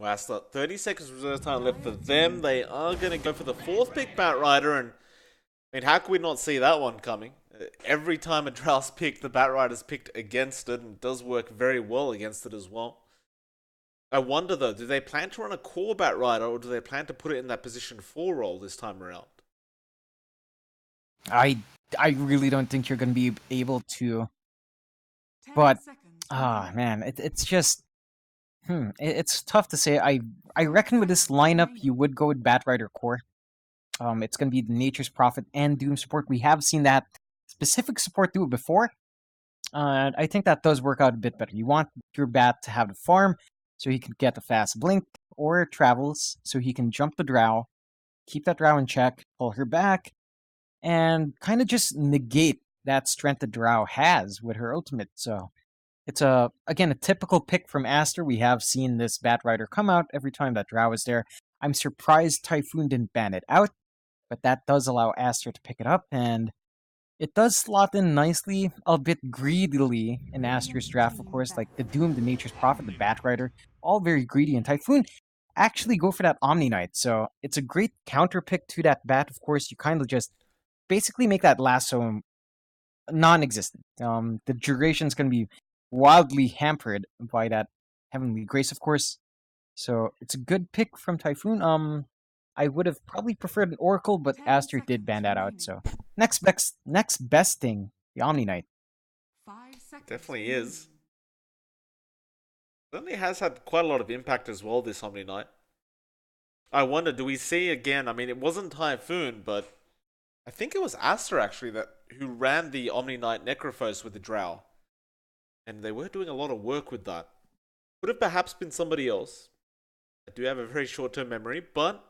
Well, that's 30 seconds reserve time left for them. They are going to go for the fourth pick, Batrider, and I mean, how could we not see that one coming? Every time a Drow's picked, the Batrider's picked against it, and it does work very well against it as well. I wonder though, do they plan to run a core Batrider, or do they plan to put it in that position 4 role this time around? I I really don't think you're going to be able to. But man, it's just it's tough to say. I reckon with this lineup, you would go with Batrider core. It's going to be the Nature's Prophet and Doom support. We have seen that specific support do it before. I think that does work out a bit better. You want your Bat to have the farm, so he can get the fast blink, or travels, so he can jump the Drow, keep that Drow in check, pull her back, and kind of just negate that strength the Drow has with her ultimate. So it's again a typical pick from Aster. We have seen this Batrider come out every time that Drow is there. I'm surprised Typhoon didn't ban it out, but that does allow Aster to pick it up, and it does slot in nicely, a bit greedily in Aster's draft, of course, like the Doom, the Nature's Prophet, the Batrider, all very greedy, and Typhoon actually go for that Omni Knight, so it's a great counter pick to that Bat. Of course, you kind of just basically make that lasso non-existent. The duration's going to be wildly hampered by that Heavenly Grace, of course, so it's a good pick from Typhoon. I would have probably preferred an Oracle, but Aster did ban that out. So next best thing, the Omni Knight. Definitely is. Certainly has had quite a lot of impact as well, this Omni Knight. I wonder, do we see again? I mean, it wasn't Typhoon, but I think it was Aster actually who ran the Omni Knight Necrophos with the Drow, and they were doing a lot of work with that. Could have perhaps been somebody else. I do have a very short-term memory, but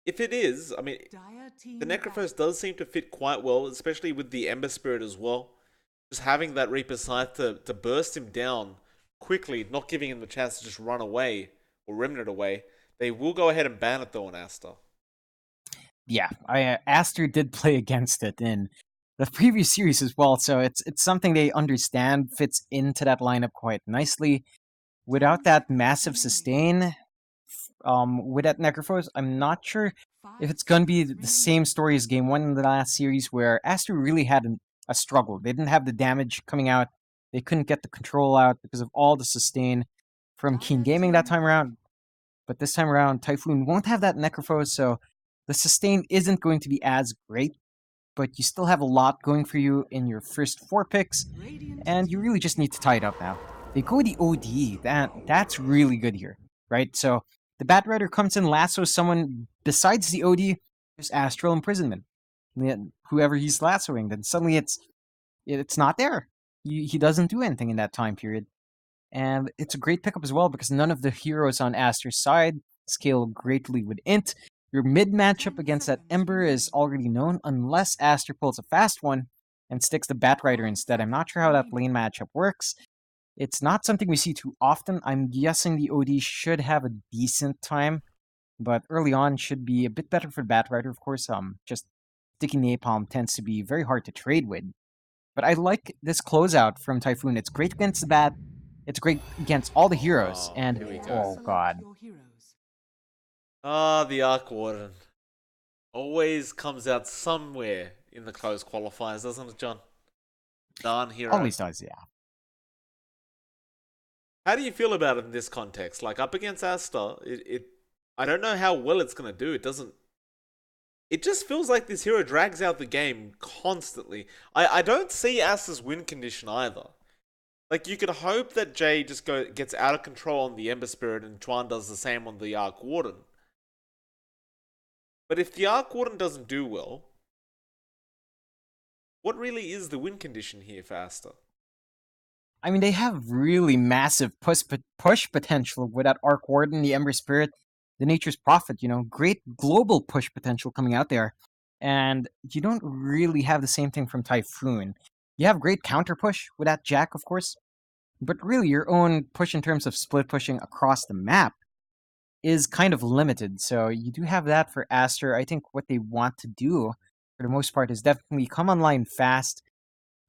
if it is, I mean, the Necrophos does seem to fit quite well, especially with the Ember Spirit as well. Just having that Reaper Scythe to burst him down quickly, not giving him the chance to just run away or remnant away. They will go ahead and ban it though on Aster. Yeah, Aster did play against it in the previous series as well, so it's something they understand fits into that lineup quite nicely. Without that massive sustain, with that Necrophos, I'm not sure if it's going to be the same story as Game 1 in the last series, where Aster really had a struggle. They didn't have the damage coming out, they couldn't get the control out because of all the sustain from Keen Gaming that time around. But this time around, Typhoon won't have that Necrophos, so the sustain isn't going to be as great, but you still have a lot going for you in your first 4 picks, and you really just need to tie it up now. They go the OD, that's really good here, right? So the Batrider comes in, lassos someone besides the OD, there's Astral Imprisonment. Whoever he's lassoing, then suddenly it's not there. He doesn't do anything in that time period. And it's a great pickup as well because none of the heroes on Aster's side scale greatly with Int. Your mid matchup against that Ember is already known unless Aster pulls a fast one and sticks the Batrider instead. I'm not sure how that lane matchup works. It's not something we see too often. I'm guessing the OD should have a decent time, but early on should be a bit better for the Batrider, of course. Just sticking Napalm tends to be very hard to trade with. But I like this closeout from Typhoon. It's great against the Bat. It's great against all the heroes. And, oh god. The Arc Warden. Always comes out somewhere in the close qualifiers, doesn't it, John? Darn hero. Always does, yeah. How do you feel about it in this context? Like, up against Aster, I don't know how well it's going to do. It just feels like this hero drags out the game constantly. I don't see Aster's win condition either. Like, you could hope that Jay just gets out of control on the Ember Spirit and Chuan does the same on the Arc Warden. But if the Arc Warden doesn't do well, what really is the win condition here for Aster? I mean, they have really massive push potential with that Arc Warden, the Ember Spirit, the Nature's Prophet, great global push potential coming out there. And you don't really have the same thing from Typhoon. You have great counter push with that Jack, of course, but really your own push in terms of split pushing across the map is kind of limited. So you do have that for Aster. I think what they want to do, for the most part, is definitely come online fast,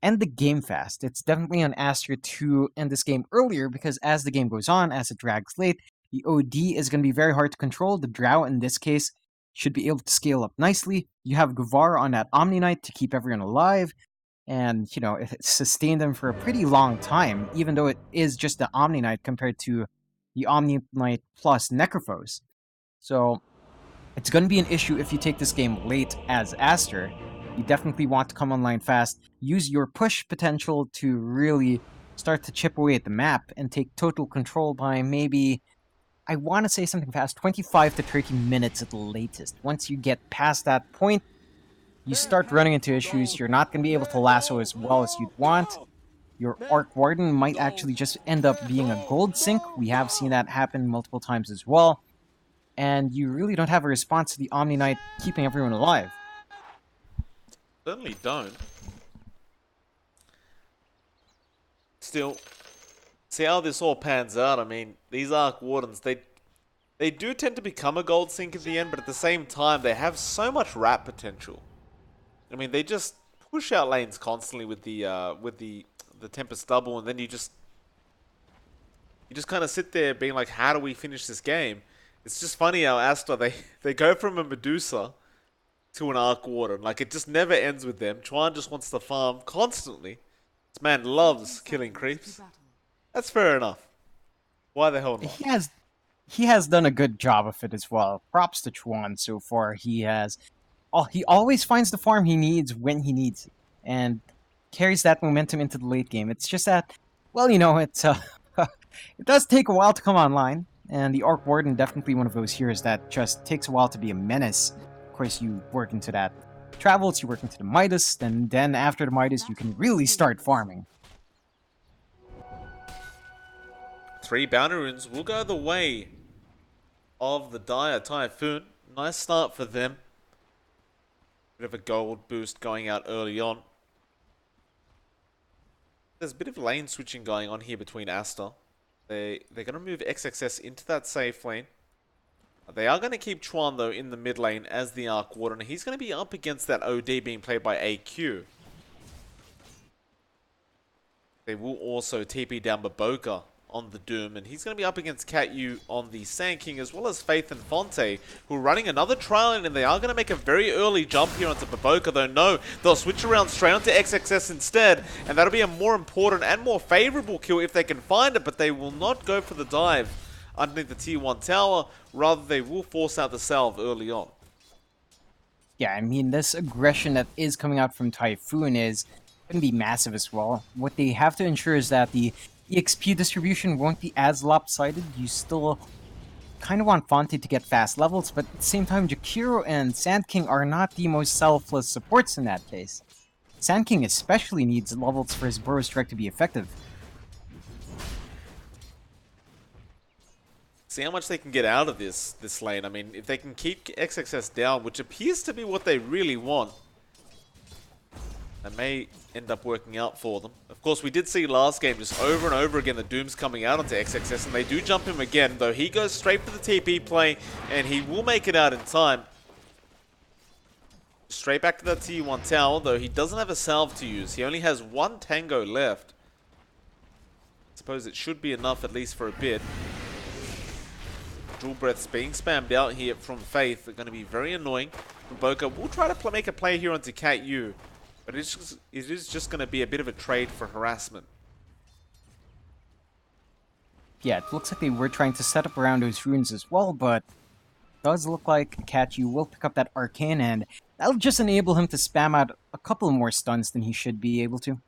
end the game fast. It's definitely on Aster to end this game earlier because as the game goes on, as it drags late, The OD is going to be very hard to control. The Drow, in this case, should be able to scale up nicely. You have Guevara on that Omni Knight to keep everyone alive, and, you know, it sustained them for a pretty long time, even though it is just the Omni Knight compared to the Omni Knight plus Necrophos. So, it's going to be an issue if you take this game late as Aster. You definitely want to come online fast, use your push potential to really start to chip away at the map, and take total control by maybe, I want to say something fast, 25 to 30 minutes at the latest. Once you get past that point, you start running into issues. You're not going to be able to lasso as well as you'd want. Your Arc Warden might actually just end up being a gold sink. We have seen that happen multiple times as well. And you really don't have a response to the Omni Knight keeping everyone alive. Certainly don't. Still, see how this all pans out. I mean, these Arc Wardens, they do tend to become a gold sink at the end, but at the same time, they have so much wrap potential. I mean, they just push out lanes constantly with the Tempest double, and then you just kind of sit there being like, how do we finish this game? It's just funny how Aster, they go from a Medusa to an Arc Warden. Like, it just never ends with them. Chuan just wants to farm constantly. This man loves killing creeps. That's fair enough. Why the hell not? He has done a good job of it as well. Props to Chuan so far. He always finds the farm he needs when he needs it, and carries that momentum into the late game. It's just that, well, you know, it does take a while to come online, and the Arc Warden definitely one of those heroes that just takes a while to be a menace. Of course, you work into that travels, you work into the Midas, and then after the Midas, you can really start farming. 3 bounty runes will go the way of the Dire Typhoon. Nice start for them. Bit of a gold boost going out early on. There's a bit of lane switching going on here between Aster. They're going to move XXS into that safe lane. They are going to keep Chuan, though, in the mid lane as the Arc Warden. He's going to be up against that OD being played by AQ. They will also TP down Baboka on the Doom, and he's going to be up against Cat Yu on the Sand King, as well as Faith and Fonte, who are running another trial in, and they are going to make a very early jump here onto Baboka, though no, they'll switch around straight onto XXS instead, and that'll be a more important and more favorable kill if they can find it, but they will not go for the dive underneath the tier 1 tower, rather they will force out the salve early on. Yeah, I mean, this aggression that is coming out from Typhoon is going to be massive as well. What they have to ensure is that the EXP distribution won't be as lopsided. You still kind of want Fonte to get fast levels, but at the same time, Jakiro and Sand King are not the most selfless supports in that case. Sand King especially needs levels for his Burrow Strike to be effective. See how much they can get out of this lane. I mean, if they can keep XXS down, which appears to be what they really want, that may end up working out for them. Of course, we did see last game just over and over again the Doom's coming out onto XXS, and they do jump him again, though he goes straight for the TP play, and he will make it out in time. Straight back to that tier 1 tower, though he doesn't have a salve to use. He only has 1 tango left. I suppose it should be enough at least for a bit. Dual breaths being spammed out here from Faith are going to be very annoying. Boca will try to make a play here onto Cat Yu, but it is just going to be a bit of a trade for harassment. Yeah, it looks like they were trying to set up around those runes as well, but it does look like Cat Yu will pick up that Arcane, and that'll just enable him to spam out a couple more stuns than he should be able to.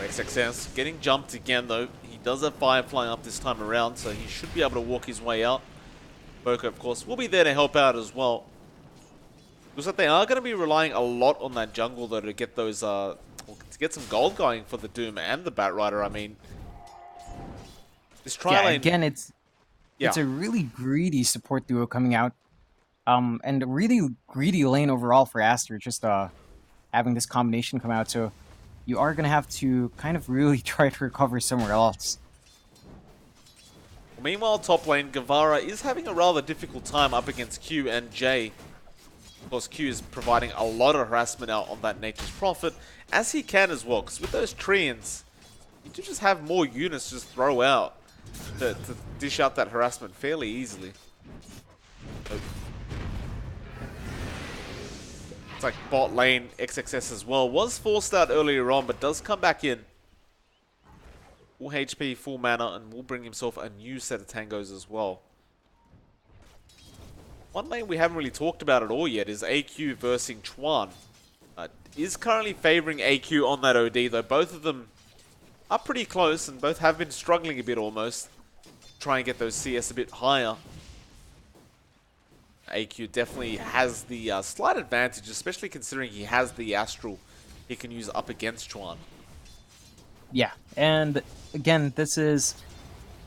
Success. Getting jumped again, though. He does have fire flying up this time around, so he should be able to walk his way out. Boca, of course, will be there to help out as well. Looks like they are going to be relying a lot on that jungle, though, to get those, to get some gold going for the Doom and the Batrider. I mean, this tri lane... again, it's a really greedy support duo coming out. And a really greedy lane overall for Aster, just having this combination come out, so you are going to have to kind of really try to recover somewhere else. Meanwhile, top lane, Guevara is having a rather difficult time up against Q and J. Of course, Q is providing a lot of harassment out on that Nature's Prophet, as he can as well, because with those Treants, you do just have more units to just throw out to dish out that harassment fairly easily. So, it's like bot lane XXS as well. Was forced out earlier on, but does come back in. Full HP, full mana, and will bring himself a new set of tangos as well. One lane we haven't really talked about at all yet is AQ versus Chuan. Is currently favoring AQ on that OD, though both of them are pretty close and both have been struggling a bit almost. Try and get those CS a bit higher. AQ definitely has the slight advantage, especially considering he has the Astral he can use up against Chuan. Yeah, and again, this is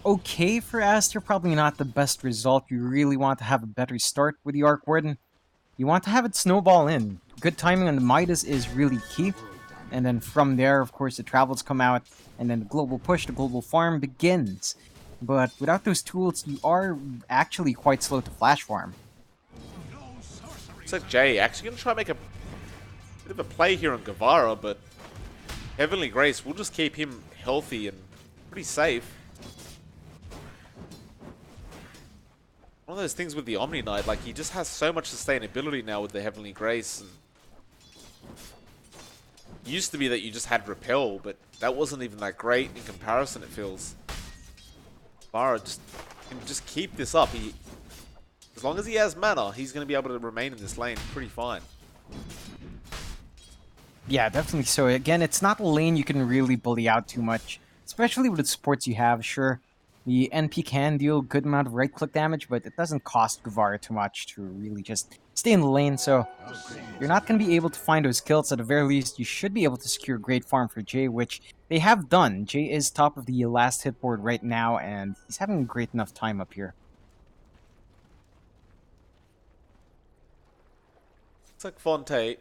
okay for Aster, probably not the best result. You really want to have a better start with the Arc Warden. You want to have it snowball in. Good timing on the Midas is really key. And then from there, of course, the travels come out, and then the global push, the global farm begins. But without those tools, you are actually quite slow to flash farm. Looks like Jay actually going to try and make a bit of a play here on Guevara, but Heavenly Grace will just keep him healthy and pretty safe. One of those things with the Omni Knight, like he just has so much sustainability now with the Heavenly Grace. And it used to be that you just had Repel, but that wasn't even that great in comparison, it feels. Guevara can just keep this up. As long as he has mana, he's going to be able to remain in this lane pretty fine. Yeah, definitely so. Again, it's not a lane you can really bully out too much, especially with the supports you have. Sure, the NP can deal a good amount of right-click damage, but it doesn't cost Guevara too much to really just stay in the lane, so you're not going to be able to find those kills. At the very least, you should be able to secure a great farm for Jay, which they have done. Jay is top of the last hit board right now, and he's having a great enough time up here. Looks like Fonte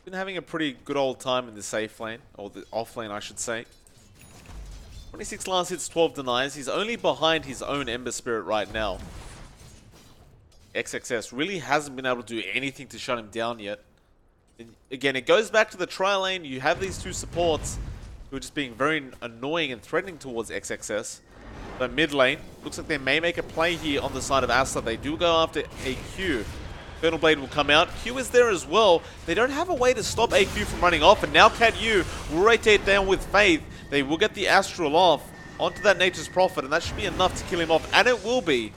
been having a pretty good old time in the safe lane, or the off lane I should say. 26 last hits, 12 denies. He's only behind his own Ember Spirit right now. XXS really hasn't been able to do anything to shut him down yet. And again, it goes back to the tri lane. You have these two supports who are just being very annoying and threatening towards XXS. But mid lane, looks like they may make a play here on the side of Aster. They do go after AQ. Eternal Blade will come out. Q is there as well. They don't have a way to stop AQ from running off, and now Cat U will rotate down with Faith. They will get the Astral off onto that Nature's Prophet, and that should be enough to kill him off, and it will be.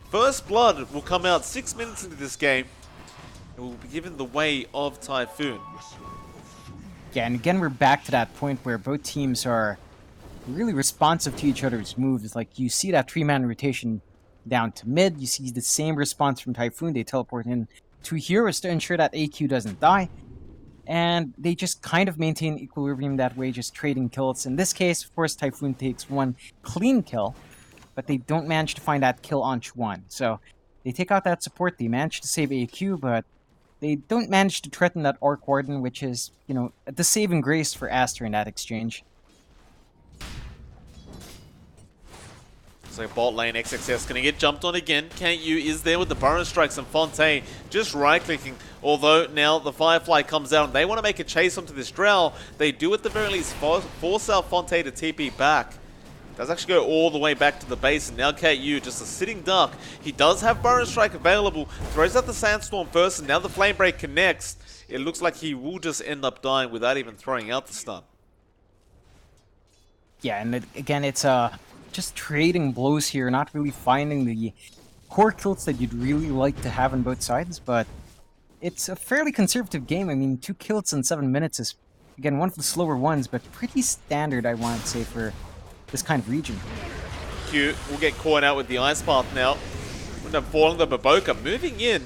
First Blood will come out 6 minutes into this game, and will be given the way of Typhoon. Yeah, and again, we're back to that point where both teams are really responsive to each other's moves. Like, you see that 3-man rotation down to mid, you see the same response from Typhoon. They teleport in 2 heroes to ensure that AQ doesn't die, and they just kind of maintain equilibrium that way, just trading kills. In this case, of course, Typhoon takes 1 clean kill, but they don't manage to find that kill on Chuan. So they take out that support, they manage to save AQ, but they don't manage to threaten that Arc Warden, which is, you know, the saving grace for Aster in that exchange. So bot lane XXS going to get jumped on again. KU is there with the Burrow Strikes, and Fonte just right-clicking. Although now the Firefly comes out and they want to make a chase onto this Drow. They do at the very least force out Fonte to TP back. Does actually go all the way back to the base, and now KU just a sitting duck. He does have Burrow Strike available. Throws out the Sandstorm first, and now the Flame Break connects. It looks like he will just end up dying without even throwing out the stun. Yeah, and again, it's just trading blows here, not really finding the core kills that you'd really like to have on both sides, but it's a fairly conservative game. I mean, 2 kills in 7 minutes is, again, one of the slower ones, but pretty standard, I want to say, for this kind of region. Q will get caught out with the Ice Path now. End up falling the Baboka, moving in.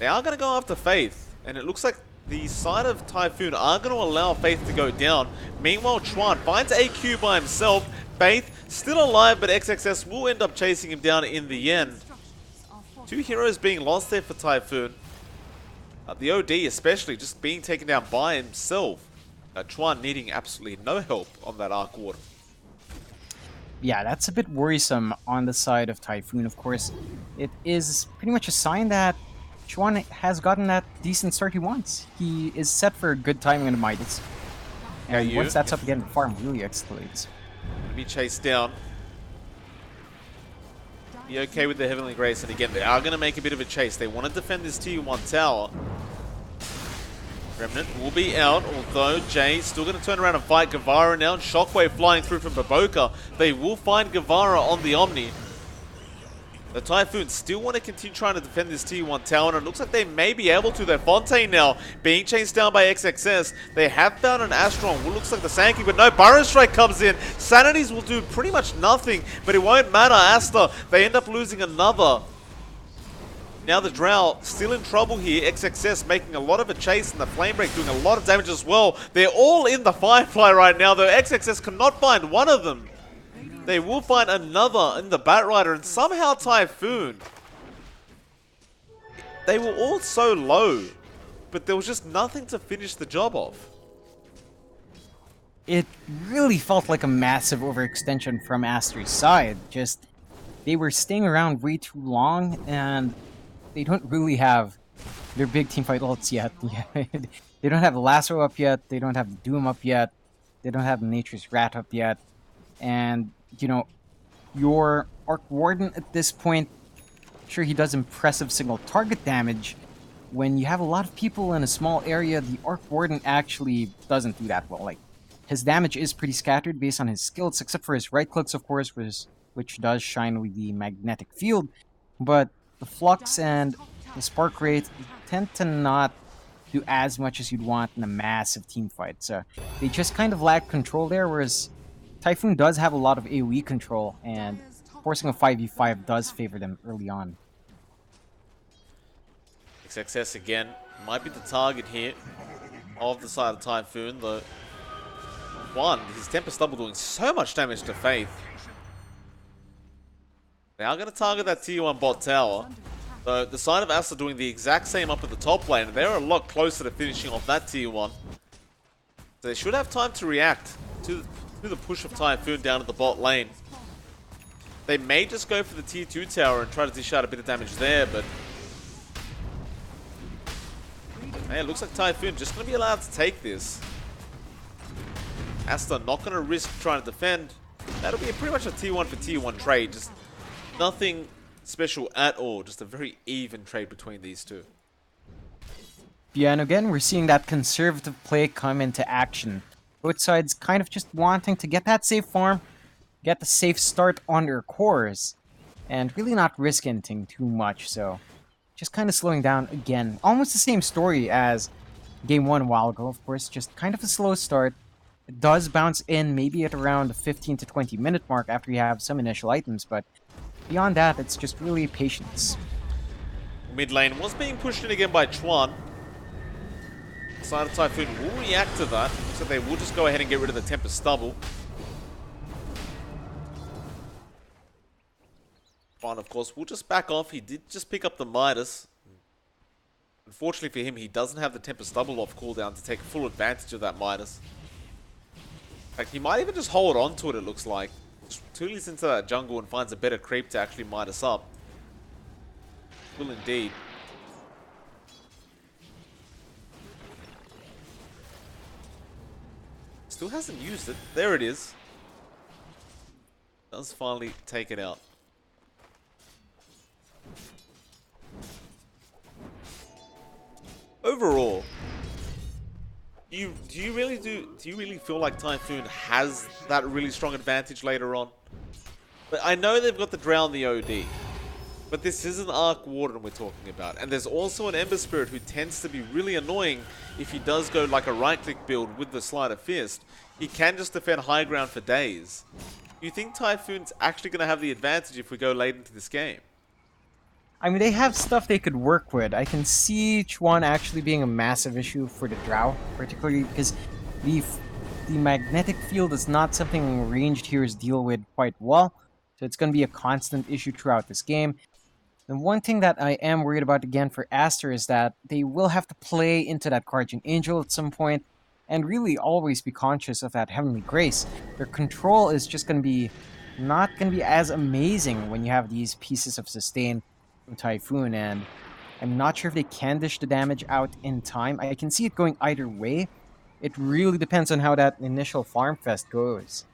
They are going to go after Faith, and it looks like the side of Typhoon are going to allow Faith to go down. Meanwhile, Chuan finds AQ by himself. Faith still alive, but XXS will end up chasing him down in the end. 2 heroes being lost there for Typhoon. The OD especially just being taken down by himself. Chuan needing absolutely no help on that Arc Warden. Yeah, that's a bit worrisome on the side of Typhoon, of course. It is pretty much a sign that Chuan has gotten that decent start he wants. He is set for good timing in the Midas. And you? once that's up again, the farm really escalates. Gonna be chased down. Be okay with the Heavenly Grace, and again, they are going to make a bit of a chase. They want to defend this Tier 1 tower. Remnant will be out, although Jay's still going to turn around and fight Guevara now. Shockwave flying through from Baboka. They will find Guevara on the Omni. The Typhoon still want to continue trying to defend this Tier 1 tower, and it looks like they may be able to. Their Fontaine now being chased down by XXS. They have found an Aster on what looks like the Sankey, but no, Burrow Strike comes in. Sanities will do pretty much nothing, but it won't matter. Aster, they end up losing another. Now the Drow still in trouble here. XXS making a lot of a chase, and the Flame Break doing a lot of damage as well. They're all in the Firefly right now, though XXS cannot find one of them. They will find another in the Batrider, and somehow Typhoon. They were all so low, but there was just nothing to finish the job off. It really felt like a massive overextension from Aster's side. Just, they were staying around way too long, and they don't really have their big teamfight ults yet. They don't have the Lasso up yet, they don't have the Doom up yet, they don't have the Nature's Rat up yet, and you know, your Arc Warden at this point, sure, he does impressive single target damage. When you have a lot of people in a small area, the Arc Warden actually doesn't do that well. Like, his damage is pretty scattered based on his skills, except for his right clicks, of course, which does shine with the magnetic field. But the Flux and the Spark Rate tend to not do as much as you'd want in a massive team fight. So they just kind of lack control there, whereas Typhoon does have a lot of AoE control, and forcing a 5v5 does favor them early on. XXS again might be the target here of the side of Typhoon, though. One, his Tempest Double doing so much damage to Faith. They are going to target that Tier 1 bot tower. Though the side of Aster doing the exact same up at the top lane, and they're a lot closer to finishing off that Tier 1. So they should have time to react to the push of Typhoon down at the bot lane. They may just go for the Tier 2 tower and try to dish out a bit of damage there, but hey, it looks like Typhoon just going to be allowed to take this. Aster not going to risk trying to defend. That'll be pretty much a Tier 1 for Tier 1 trade. Just nothing special at all. Just a very even trade between these two. Yeah, and again, we're seeing that conservative play come into action. Both sides kind of just wanting to get that safe farm, get the safe start on their cores, and really not risk anything too much. So just kind of slowing down again. Almost the same story as Game 1 a while ago, of course. Just kind of a slow start. It does bounce in maybe at around the 15 to 20 minute mark after you have some initial items, but beyond that, it's just really patience. Mid lane was being pushed in again by Chuan. Side of Typhoon will react to that, so they will just go ahead and get rid of the Tempest Stubble. Chuan, of course, will just back off. He did just pick up the Midas. Unfortunately for him, he doesn't have the Tempest Stubble off cooldown to take full advantage of that Midas. In fact, he might even just hold on to it, it looks like. Toolies into that jungle and finds a better creep to actually Midas up. Will indeed. Still hasn't used it. There it is. Does finally take it out. Overall, do you really feel like Typhoon has that really strong advantage later on? But I know they've got the Drow and the OD, but this is an Arc Warden we're talking about, and there's also an Ember Spirit who tends to be really annoying if he does go like a right-click build with the Slider Fist. He can just defend high ground for days. Do you think Typhoon's actually going to have the advantage if we go late into this game? I mean, they have stuff they could work with. I can see Chuan actually being a massive issue for the Drow, particularly because the magnetic field is not something ranged heroes deal with quite well, so it's going to be a constant issue throughout this game. The one thing that I am worried about again for Aster is that they will have to play into that Guardian Angel at some point, and really always be conscious of that Heavenly Grace. Their control is just going to be not going to be as amazing when you have these pieces of sustain from Typhoon, and I'm not sure if they can dish the damage out in time. I can see it going either way. It really depends on how that initial farm fest goes.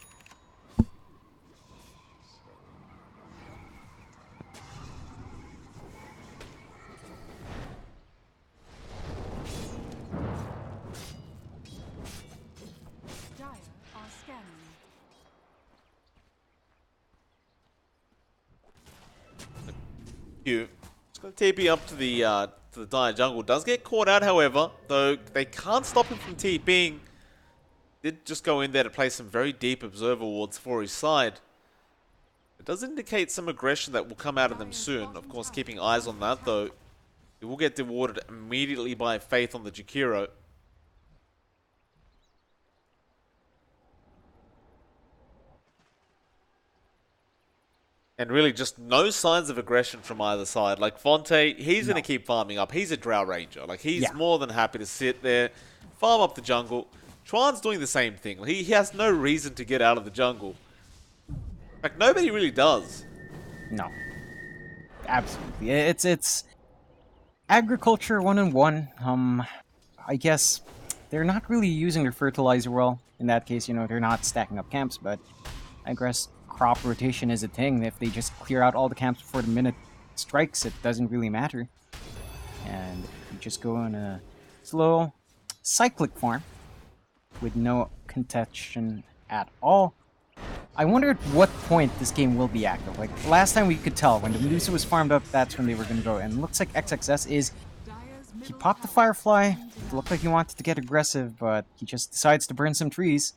Dire are scanning. Q. Just gonna TP up to the Dire jungle. Does get caught out, however, though they can't stop him from TPing. Did just go in there to place some very deep observer wards for his side. It does indicate some aggression that will come out of them soon. Of course, keeping eyes on that, though. He will get rewarded immediately by Faith on the Jakiro. And really just no signs of aggression from either side. Like Fonte, he's going to keep farming up. He's a Drow Ranger. Like, he's more than happy to sit there, farm up the jungle. Chuan's doing the same thing. He has no reason to get out of the jungle. Like, nobody really does. No. Absolutely. It's agriculture 1-on-1. I guess they're not really using their fertilizer well. In that case, you know, they're not stacking up camps, but I guess crop rotation is a thing. If they just clear out all the camps before the minute strikes, it doesn't really matter. And you just go in a slow cyclic farm with no contention at all. I wonder at what point this game will be active. Like, last time we could tell, when the Medusa was farmed up, that's when they were going to go. And it looks like XXS is... He popped the Firefly. It looked like he wanted to get aggressive, but he just decides to burn some trees.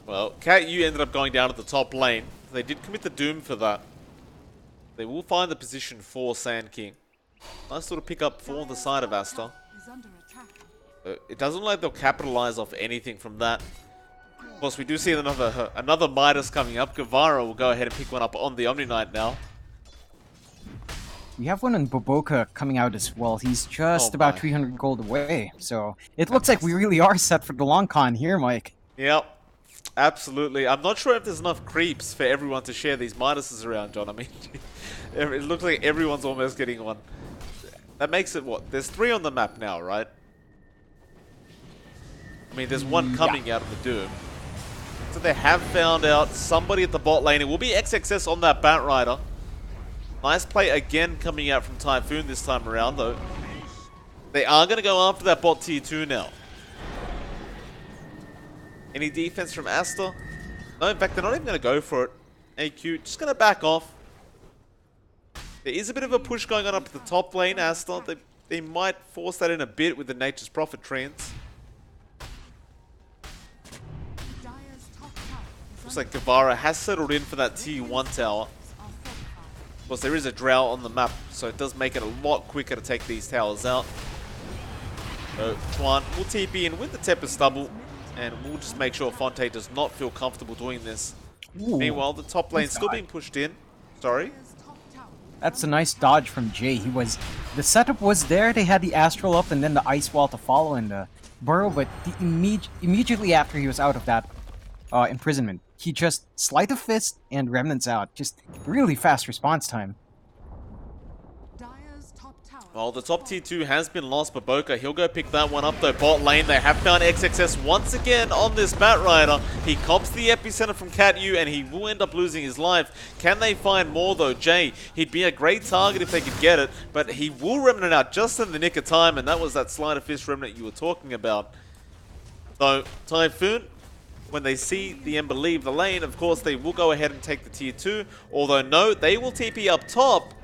Well, CatU ended up going down at the top lane. They did commit the Doom for that. They will find the position for Sand King. Nice little pickup for the side of Aster. It doesn't look like they'll capitalize off anything from that. Of course, we do see another Midas coming up. Guevara will go ahead and pick one up on the Omni Knight now. We have one on Boboka coming out as well. He's just about 300 gold away. So it looks like we really are set for the long con here, Mike. Yep, absolutely. I'm not sure if there's enough creeps for everyone to share these Midases around, John. I mean, it looks like everyone's almost getting one. That makes it what? There's 3 on the map now, right? I mean, there's one coming out of the Doom. So they have found out somebody at the bot lane. It will be XXS on that Batrider. Nice play again coming out from Typhoon this time around, though. They are going to go after that bot tier 2 now. Any defense from Aster? No, in fact, they're not even going to go for it. AQ, just going to back off. There is a bit of a push going on up the top lane, Aster. They might force that in a bit with the Nature's Prophet treants. Looks like Guevara has settled in for that tier 1 tower. Of course, there is a Drow on the map, so it does make it a lot quicker to take these towers out. So, Chuan will TP in with the Tempest Stubble, and we'll just make sure Fonte does not feel comfortable doing this. Ooh. Meanwhile, the top lane still being pushed in. Sorry? That's a nice dodge from Jay. The setup was there, they had the Astral up and then the Ice Wall to follow in the burrow, but immediately after he was out of that imprisonment, he just Sleight of Fist and Remnants out. Just really fast response time. Well, the top tier 2 has been lost, but Boca, he'll go pick that one up though. Bot lane, they have found XXS once again on this Batrider. He cops the epicenter from CatU and he will end up losing his life. Can they find more though? Jay, he'd be a great target if they could get it, but he will Remnant out just in the nick of time, and that was that Sleight of Fist Remnant you were talking about. Though, Typhoon, when they see the Ember leave the lane, of course they will go ahead and take the tier 2, although no, they will TP up top,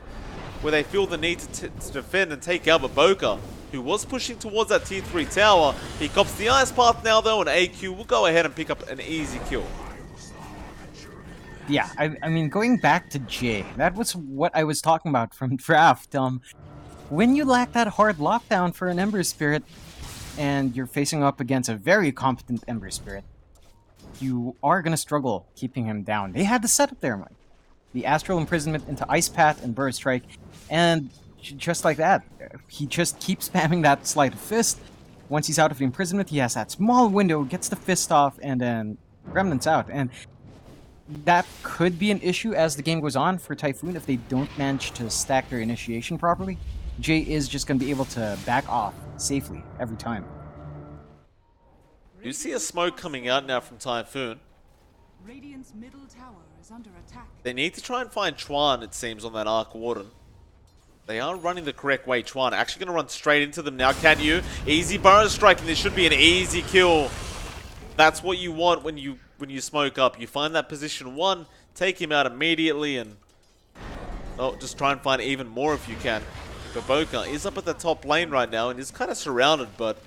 where they feel the need to defend and take out Boca, who was pushing towards that tier 3 tower. He cops the Ice Path now though, and AQ will go ahead and pick up an easy kill. Yeah, I mean, going back to Jay, that was what I was talking about from draft. When you lack that hard lockdown for an Ember Spirit, and you're facing up against a very competent Ember Spirit, you are going to struggle keeping him down. They had the setup there, Mike. The Astral Imprisonment into Ice Path and Burst Strike, and just like that, he just keeps spamming that Sleight of Fist. Once he's out of the imprisonment, he has that small window, gets the fist off, and then Remnants out. And that could be an issue as the game goes on for Typhoon if they don't manage to stack their initiation properly. Jay is just going to be able to back off safely every time. You see a smoke coming out now from Typhoon. Radiant's middle tower is under attack. They need to try and find Chuan, it seems, on that Arc Warden. They are running the correct way. Chuan actually going to run straight into them now. Can you? Easy burrow strike, and this should be an easy kill. That's what you want when you smoke up. You find that position 1, take him out immediately, and just try and find even more if you can. MLPDotA is up at the top lane right now and is kind of surrounded, but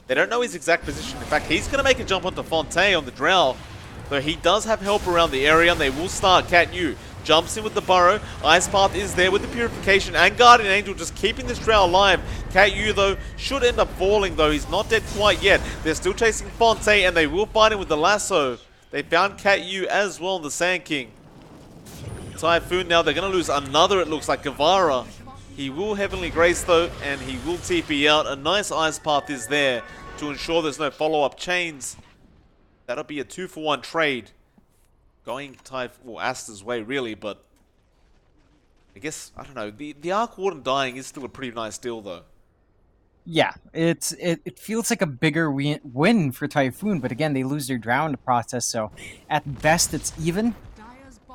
they don't know his exact position. In fact, he's going to make a jump onto Fontaine on the Drow, though he does have help around the area, and they will start. Cat Yu jumps in with the burrow. Ice Path is there with the purification, and Guardian Angel just keeping this Drow alive. Cat Yu, though, should end up falling, though he's not dead quite yet. They're still chasing Fontaine, and they will find him with the lasso. They found Cat Yu as well, the Sand King. Typhoon now, they're going to lose another, it looks like, Guevara. He will Heavenly Grace, though, and he will TP out. A nice Ice Path is there to ensure there's no follow-up chains. That'll be a 2-for-1 trade. Going Aster's way, really, but I guess, I don't know. The Arc Warden dying is still a pretty nice deal, though. Yeah, it feels like a bigger win for Typhoon, but again, they lose their Drow in the process, so at best it's even.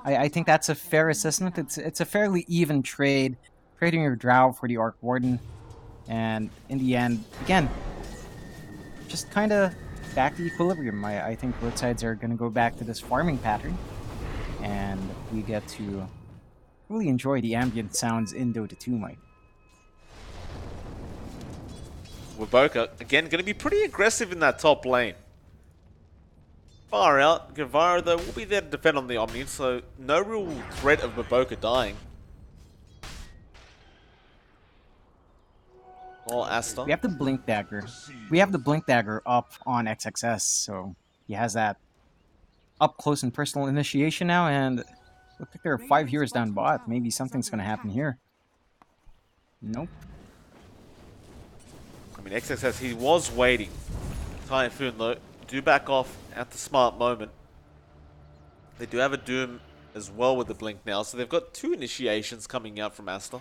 I think that's a fair assessment. It's a fairly even trade, trading your Drow for the Arc Warden, and in the end, again, just kind of back to equilibrium. I think both sides are going to go back to this farming pattern, and we get to really enjoy the ambient sounds in Dota 2, Mike. MLPDotA, again, going to be pretty aggressive in that top lane. Far out. Guevara, though, will be there to defend on the Omni, so no real threat of MLPDotA dying. Or Aster. We have the Blink Dagger. We have the Blink Dagger up on XXS, so he has that up close and personal initiation now, and looks like there are 5 heroes down bot. Maybe something's going to happen here. Nope. I mean, XXS, he was waiting. Typhoon, though, do back off at the smart moment. They do have a Doom as well with the Blink now, so they've got 2 initiations coming out from Aster.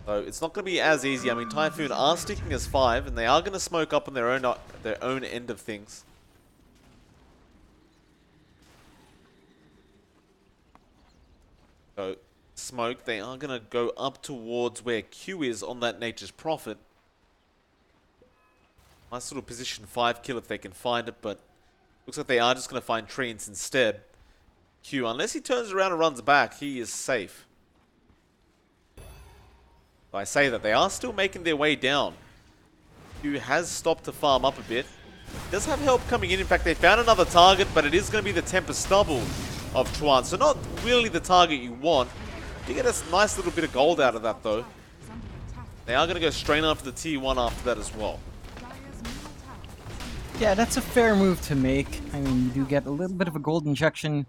So it's not going to be as easy. I mean, Typhoon are sticking as 5, and they are going to smoke up on their own end of things. So, smoke, they are going to go up towards where Q is on that Nature's Prophet. Nice little position 5 kill if they can find it, but looks like they are just going to find Treants instead. Q, unless he turns around and runs back, he is safe. I say that they are still making their way down. Q has stopped to farm up a bit. Does have help coming in. In fact, they found another target, but it is going to be the Tempest Stubble of Chuan. So not really the target you want. You get a nice little bit of gold out of that, though. They are going to go straight after the T1 after that as well. Yeah, that's a fair move to make. I mean, you do get a little bit of a gold injection.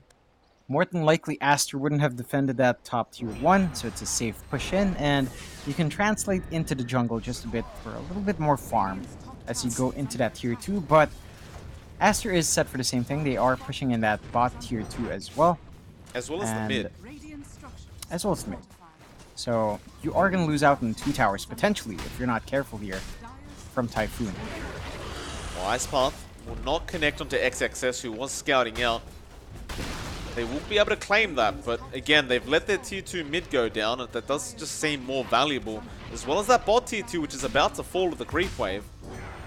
More than likely, Aster wouldn't have defended that top tier 1, so it's a safe push in, and you can translate into the jungle just a bit for a little bit more farm as you go into that tier 2, but Aster is set for the same thing. They are pushing in that bot tier 2 as well. As well as the mid. As well as the mid. So, you are going to lose out on 2 towers, potentially, if you're not careful here, from Typhoon. Well, Ice Path will not connect onto XXS, who was scouting out. They will be able to claim that, but again, they've let their tier 2 mid go down, and that does just seem more valuable, as well as that bot tier 2, which is about to fall with the creep wave.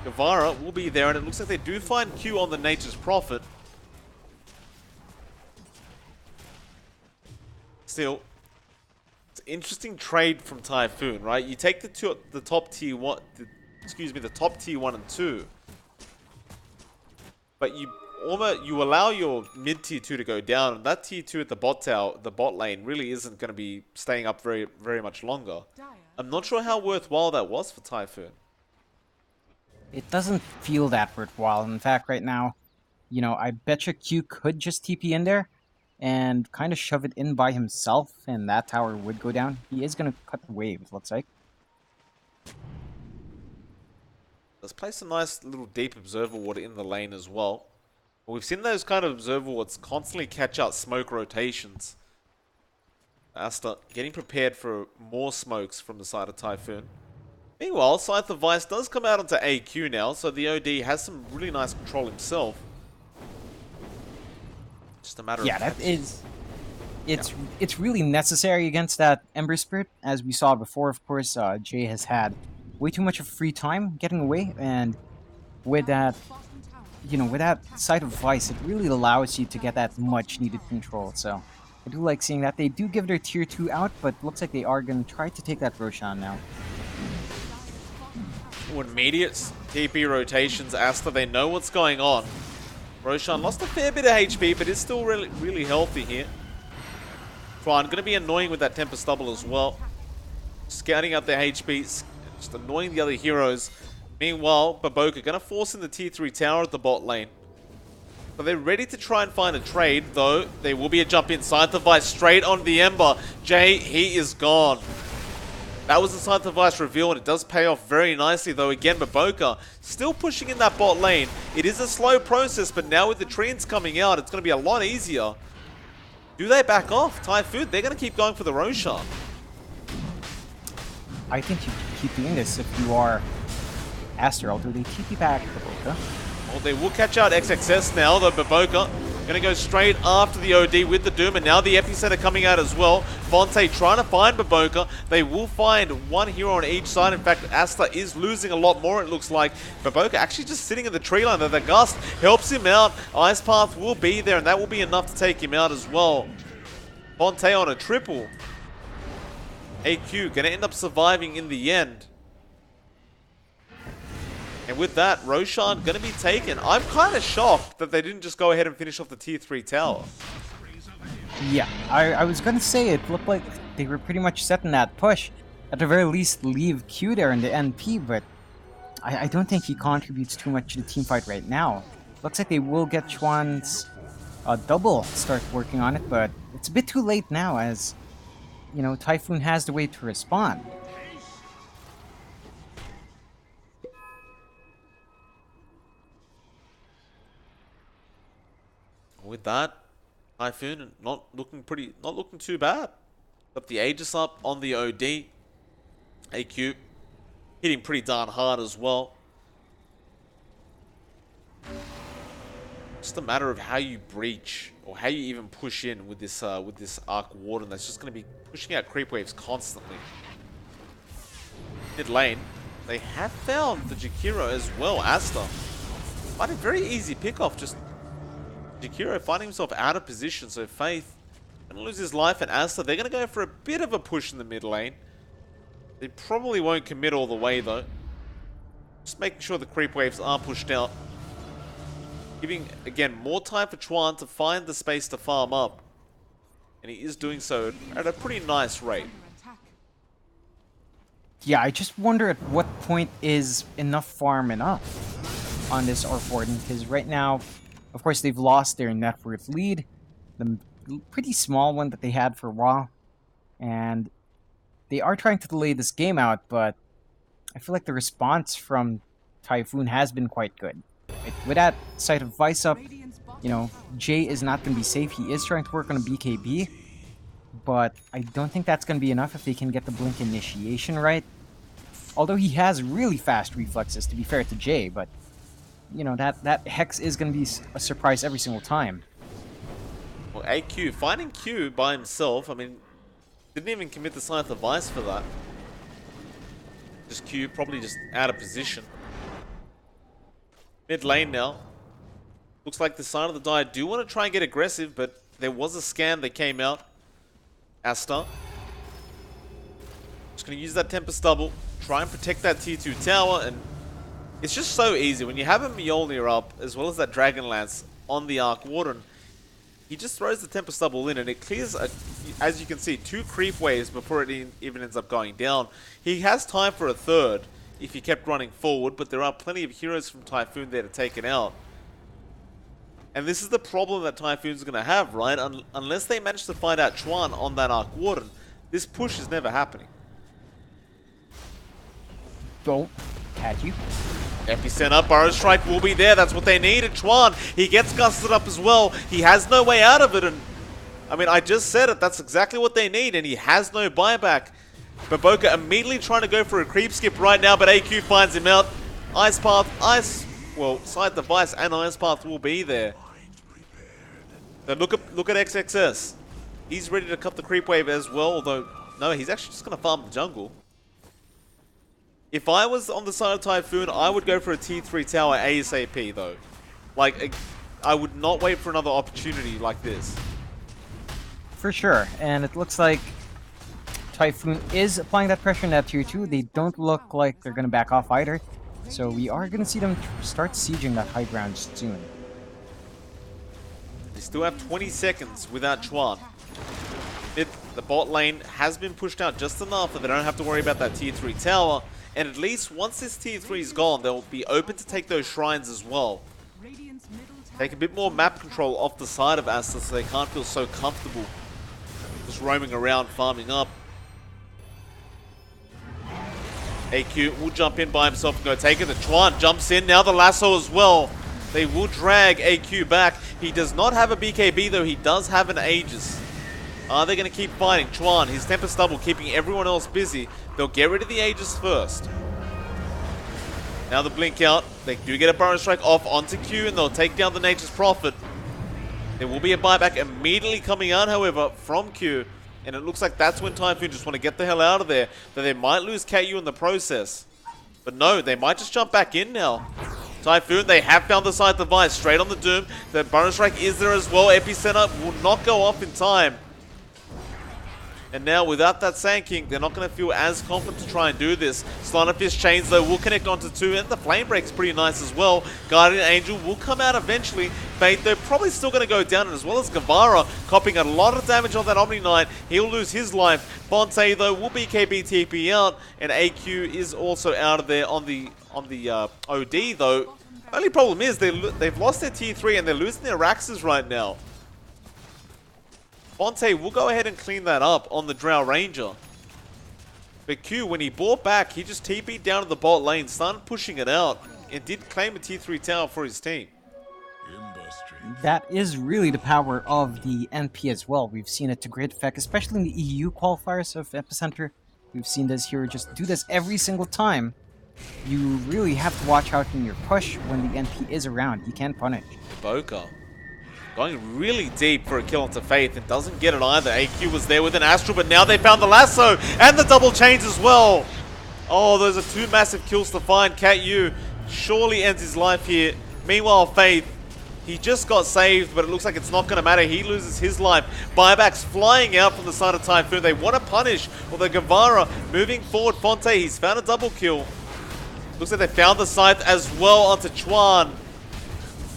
Guevara will be there, and it looks like they do find Q on the Nature's Prophet. Still, it's an interesting trade from Typhoon, right? You take the top tier 1, the top tier 1 and 2, but you allow your mid tier 2 to go down, and that tier 2 at the bot lane really isn't going to be staying up very, very much longer. I'm not sure how worthwhile that was for Typhoon. It doesn't feel that worthwhile. In fact, right now, you know, I betcha Q could just TP in there and kind of shove it in by himself, and that tower would go down. He is going to cut the wave, it looks like. Let's place a nice little deep observer ward in the lane as well. We've seen those kind of observer wards constantly catch out smoke rotations. Aster getting prepared for more smokes from the side of Typhoon. Meanwhile, Scythe of Vice does come out onto AQ now, so the OD has some really nice control himself. Just a matter Yeah, of... that is... It's really necessary against that Ember Spirit. As we saw before, of course, Jay has had way too much of free time getting away, and with that, with that Scythe of Vice, it really allows you to get that much needed control, so I do like seeing that. They do give their tier 2 out, but looks like they are going to try to take that Roshan now. Immediate TP rotations, Aster, they know what's going on. Roshan lost a fair bit of HP, but is still really healthy here. Tron going to be annoying with that Temper Stubble as well. Scouting out their HP, just annoying the other heroes. Meanwhile, Baboka going to force in the tier 3 tower at the bot lane. But they're ready to try and find a trade, though. There will be a jump in. Scythe of Vice straight on the Ember. Jay, he is gone. That was the Scythe of Vice reveal, and it does pay off very nicely, though. Again, Baboka still pushing in that bot lane. It is a slow process, but now with the treants coming out, it's going to be a lot easier. Do they back off? Typhoon, they're going to keep going for the Roshan. I think you keep doing this if you are Aster, although they TP back Baboka. Well, they will catch out XXS now, though. Baboka going to go straight after the OD with the Doom, and now the Epicenter coming out as well. Fonte trying to find Baboka. They will find one hero on each side. In fact, Aster is losing a lot more, it looks like. Baboka actually just sitting in the tree line, though. The Gust helps him out. Ice Path will be there, and that will be enough to take him out as well. Fonte on a triple. AQ going to end up surviving in the end. And with that, Roshan going to be taken. I'm kind of shocked that they didn't just go ahead and finish off the tier 3 tower. Yeah, I was going to say it looked like they were pretty much setting that push. At the very least, leave Q there in the NP, but I don't think he contributes too much to the team fight right now. Looks like they will get Chuan's double start working on it, but it's a bit too late now as, Typhoon has the way to respond. With that, Typhoon not looking too bad. Got the Aegis up on the OD. AQ hitting pretty darn hard as well. Just a matter of how you breach or how you even push in with this Arc Warden that's just going to be pushing out creep waves constantly. Mid lane, they have found the Jakiro as well. Aster might a very easy pick off. Just Jakiro finding himself out of position, so Faith going to lose his life, and Aster, they're going to go for a bit of a push in the mid lane. They probably won't commit all the way, though. Just making sure the creep waves are pushed out. Giving, again, more time for Chuan to find the space to farm up. And he is doing so at a pretty nice rate. Yeah, I just wonder at what point is enough farm enough on this Arc Warden, because right now, of course, they've lost their net worth lead, the pretty small one that they had for a while, and they are trying to delay this game out, but I feel like the response from Typhoon has been quite good. With that Scythe of Vice up, Jay is not going to be safe. He is trying to work on a BKB, but I don't think that's going to be enough if they can get the Blink initiation right. Although he has really fast reflexes, to be fair to Jay, but that Hex is going to be a surprise every single time. Well, AQ finding Q by himself, I mean, didn't even commit the Scythe of Vice for that. Just Q, probably just out of position. Mid lane now. Looks like the Sign of the Die do want to try and get aggressive, but there was a scan that came out. Aster. Just going to use that Temper Stubble, try and protect that tier 2 tower, and it's just so easy. When you have a Mjolnir up, as well as that Dragon Lance on the Arc Warden, he just throws the Temper Stubble in, and it clears, as you can see, 2 creep waves before it even ends up going down. He has time for a third if he kept running forward, but there are plenty of heroes from Typhoon there to take it out. And this is the problem that Typhoon's going to have, right? Unless they manage to find out Chuan on that Arc Warden, this push is never happening. Don't catch you. Epicenter, Burrow Strike will be there. That's what they needed. Chuan, he gets gusted up as well. He has no way out of it, and I mean, I just said it. That's exactly what they need, and he has no buyback. Baboka immediately trying to go for a creep skip right now, but AQ finds him out. Ice Path, well, Side Device and Ice Path will be there. So look at XXS. He's ready to cut the creep wave as well, although, no, he's actually just going to farm the jungle. If I was on the side of Typhoon, I would go for a T3 tower ASAP, though. Like, I would not wait for another opportunity like this. For sure, and it looks like Typhoon is applying that pressure in that tier 2. They don't look like they're going to back off either. So we are going to see them start sieging that high ground soon. They still have 20 seconds without Chuan. The bot lane has been pushed out just enough that they don't have to worry about that tier 3 tower. And at least once this tier 3 is gone, they'll be open to take those shrines as well. Take a bit more map control off the side of Aster so they can't feel so comfortable just roaming around, farming up. AQ will jump in by himself and go take it. The Chuan jumps in, now the lasso as well. They will drag AQ back. He does not have a BKB though, he does have an Aegis. Are they going to keep fighting? Chuan, his Tempest Double, keeping everyone else busy. They'll get rid of the Aegis first. Now the blink out. They do get a Burrow Strike off onto Q and they'll take down the Nature's Prophet. There will be a buyback immediately coming out, however, from Q. And it looks like that's when Typhoon just want to get the hell out of there. That they might lose KU in the process. But no, they might just jump back in now. Typhoon, they have found the side device straight on the Doom. The Burrow Strike is there as well. Epicenter will not go off in time. And now, without that Sand King, they're not going to feel as confident to try and do this. Slanderfish Chains, though, will connect onto 2, and the Flame Break's pretty nice as well. Guardian Angel will come out eventually. Fate, though, probably still going to go down, and as well as Guevara, copying a lot of damage on that Omni Knight. He'll lose his life. Fonte, though, will BKB TP out, and AQ is also out of there on the OD, though. Only problem is they've lost their tier 3, and they're losing their Raxes right now. Fonte will go ahead and clean that up on the Drow Ranger. But Q, when he bought back, he just TP'd down to the bot lane, started pushing it out, and did claim a tier 3 tower for his team. That is really the power of the NP as well. We've seen it to great effect, especially in the EU qualifiers of Epicenter. We've seen this hero just do this every single time. You really have to watch out in your push when the NP is around. He can punish. Boca going really deep for a kill onto Faith and doesn't get it either. AQ was there with an Astral, but now they found the lasso and the double chains as well. Oh, those are 2 massive kills to find. Cat Yu surely ends his life here. Meanwhile, Faith, he just got saved, but it looks like it's not going to matter. He loses his life. Buybacks flying out from the side of Typhoon. They want to punish, although Guevara moving forward. Fonte, he's found a double kill. Looks like they found the scythe as well onto Chuan.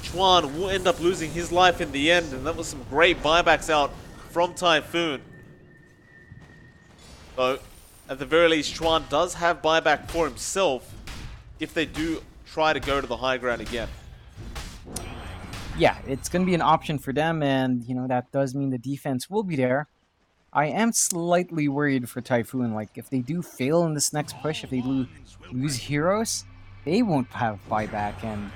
Chuan will end up losing his life in the end, and that was some great buybacks out from Typhoon. So, at the very least, Chuan does have buyback for himself if they do try to go to the high ground again. Yeah, it's going to be an option for them, and, you know, that does mean the defense will be there. I am slightly worried for Typhoon. Like, if they do fail in this next push, if they lose heroes, they won't have buyback, and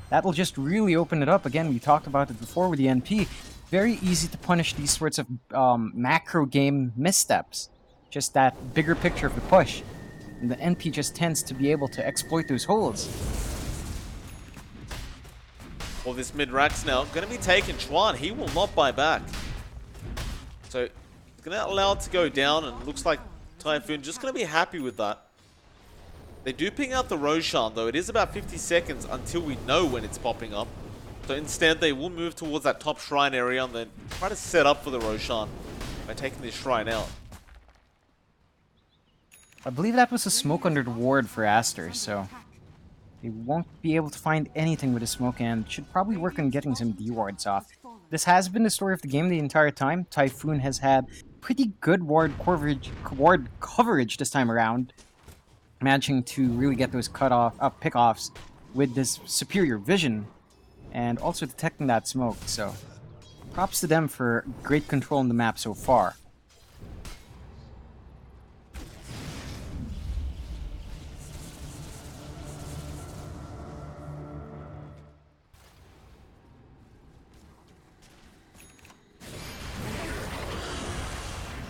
that'll just really open it up. Again, we talked about it before with the NP. Very easy to punish these sorts of macro game missteps. Just that bigger picture of the push. And the NP just tends to be able to exploit those holes. Well, this mid-Rax now going to be taken. Chuan, he will not buy back. So, he's going to allow it to go down, and it looks like Typhoon just going to be happy with that. They do ping out the Roshan, though. It is about 50 seconds until we know when it's popping up. So instead, they will move towards that top shrine area and then try to set up for the Roshan by taking this shrine out. I believe that was a smoke under the ward for Aster, so they won't be able to find anything with a smoke and should probably work on getting some D-wards off. This has been the story of the game the entire time. Typhoon has had pretty good ward coverage this time around, managing to really get those pick-offs with this superior vision and also detecting that smoke. So props to them for great control on the map so far.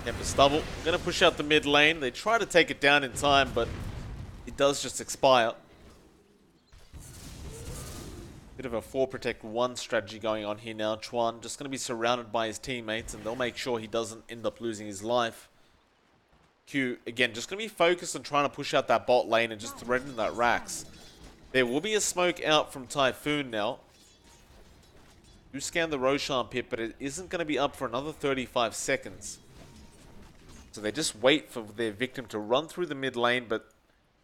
Tempest Stubble gonna push out the mid lane. They try to take it down in time, but it does just expire. Bit of a 4 protect 1 strategy going on here now. Chuan just going to be surrounded by his teammates, and they'll make sure he doesn't end up losing his life. Q, again, just going to be focused on trying to push out that bot lane and just threaten that Rax. There will be a smoke out from Typhoon now. Do scan the Roshan pit, but it isn't going to be up for another 35 seconds. So they just wait for their victim to run through the mid lane, but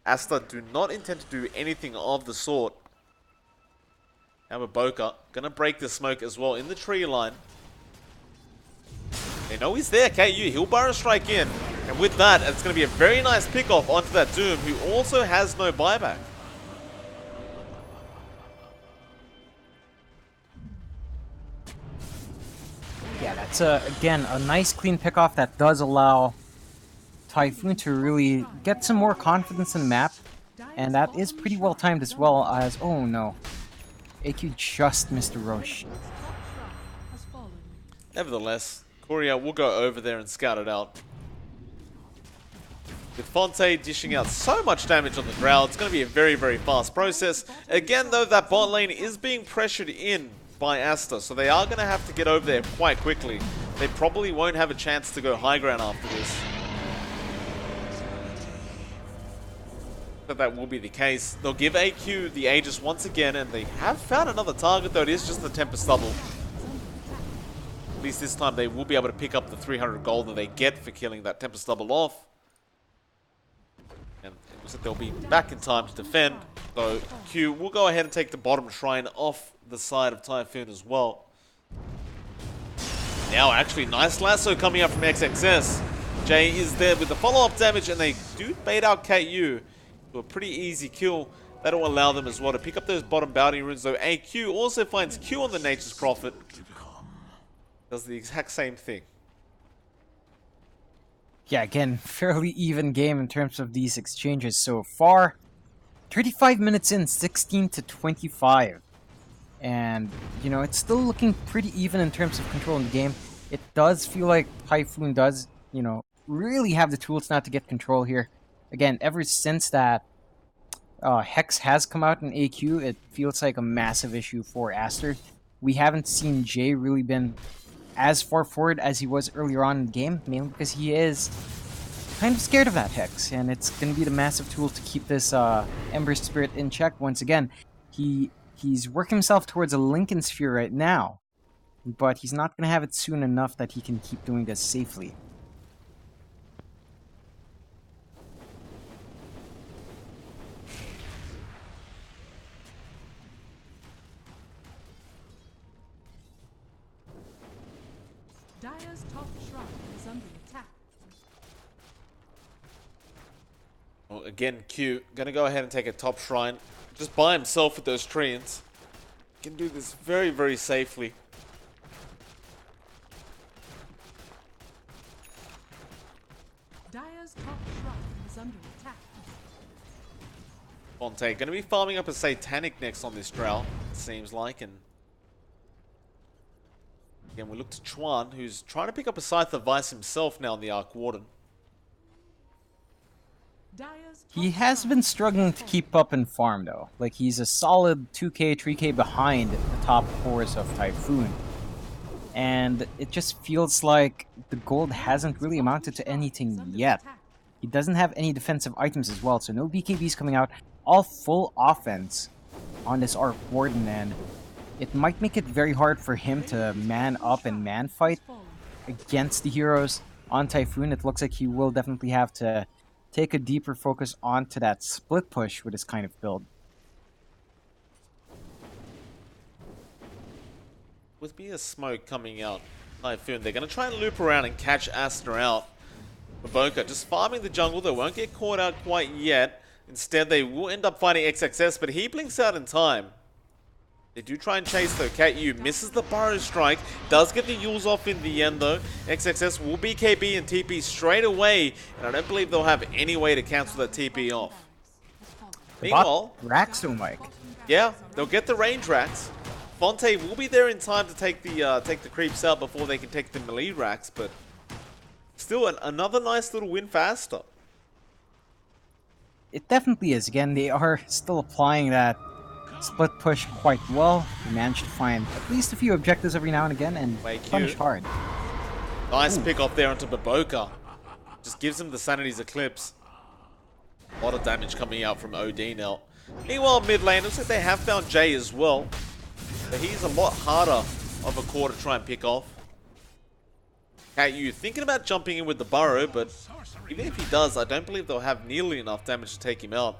Aster do not intend to do anything of the sort. ImbaTV gonna break the smoke as well in the tree line. They know he's there, KU. He'll burrow strike in. And with that, it's gonna be a very nice pickoff onto that Doom, who also has no buyback. Yeah, that's again a nice clean pickoff that does allow Typhoon to really get some more confidence in the map, and that is pretty well timed as well as, oh no, AQ just missed a Roche. Nevertheless, Courier will go over there and scout it out. With Fonte dishing out so much damage on the Drow, it's going to be a very, very fast process. Again, though, that bot lane is being pressured in by Aster, so they are going to have to get over there quite quickly. They probably won't have a chance to go high ground after this. But that will be the case. They'll give AQ the Aegis once again, and they have found another target, though it is just the Tempest Stubble. At least this time they will be able to pick up the 300 gold that they get for killing that Tempest Stubble off. And it looks like they'll be back in time to defend, though Q will go ahead and take the bottom shrine off the side of Typhoon as well. Now actually, nice lasso coming up from XXS. Jay is there with the follow-up damage, and they do bait out KU. A pretty easy kill. That'll allow them as well to pick up those bottom bounty runes, though AQ also finds Q on the Nature's Prophet. Does the exact same thing. Yeah, again, fairly even game in terms of these exchanges so far. 35 minutes in, 16 to 25. And, you know, it's still looking pretty even in terms of control in the game. It does feel like Typhoon does, you know, really have the tools not to get control here. Again, ever since that Hex has come out in AQ, it feels like a massive issue for Aster. We haven't seen Jay really been as far forward as he was earlier on in the game, mainly because he is kind of scared of that Hex, and it's going to be the massive tool to keep this Ember Spirit in check once again. He's working himself towards a Lincoln Sphere right now, but he's not going to have it soon enough that he can keep doing this safely. Dire's top shrine is under attack. Well, again, Q gonna go ahead and take a top shrine just by himself with those treants. Can do this very, very safely. Dire's top shrine is under attack. Fonte gonna be farming up a Satanic next on this Drow, it seems like, and again, we look to Chuan, who's trying to pick up a Scythe of Vice himself now in the Arc Warden. He has been struggling to keep up in farm, though. Like, he's a solid 2k, 3k behind the top cores of Typhoon. And it just feels like the gold hasn't really amounted to anything yet. He doesn't have any defensive items as well, so no BKBs coming out. All full offense on this Arc Warden, and it might make it very hard for him to man up and man fight against the heroes on Typhoon. It looks like he will definitely have to take a deeper focus onto that split push with this kind of build. With me a smoke coming out, Typhoon, they're going to try and loop around and catch Aster out. ImbaTV just farming the jungle. They won't get caught out quite yet. Instead, they will end up fighting XXS, but he blinks out in time. They do try and chase though. KU misses the burrow strike. Does get the Yules off in the end though. XXS will BKB and TP straight away. And I don't believe they'll have any way to cancel that TP off. Meanwhile, Rax though, Mike. Yeah, they'll get the range racks. Fonte will be there in time to take the creeps out before they can take the melee racks, but Still, another nice little win for Aster. It definitely is. Again, they are still applying that split push quite well. They managed to find at least a few objectives every now and again and punish hard. Nice pick off there onto Baboka. Just gives him the Sanity's Eclipse. A lot of damage coming out from OD now. Meanwhile, mid lane, looks like they have found Jay as well. But he's a lot harder of a core to try and pick off. KU thinking about jumping in with the Burrow, but even if he does, I don't believe they'll have nearly enough damage to take him out.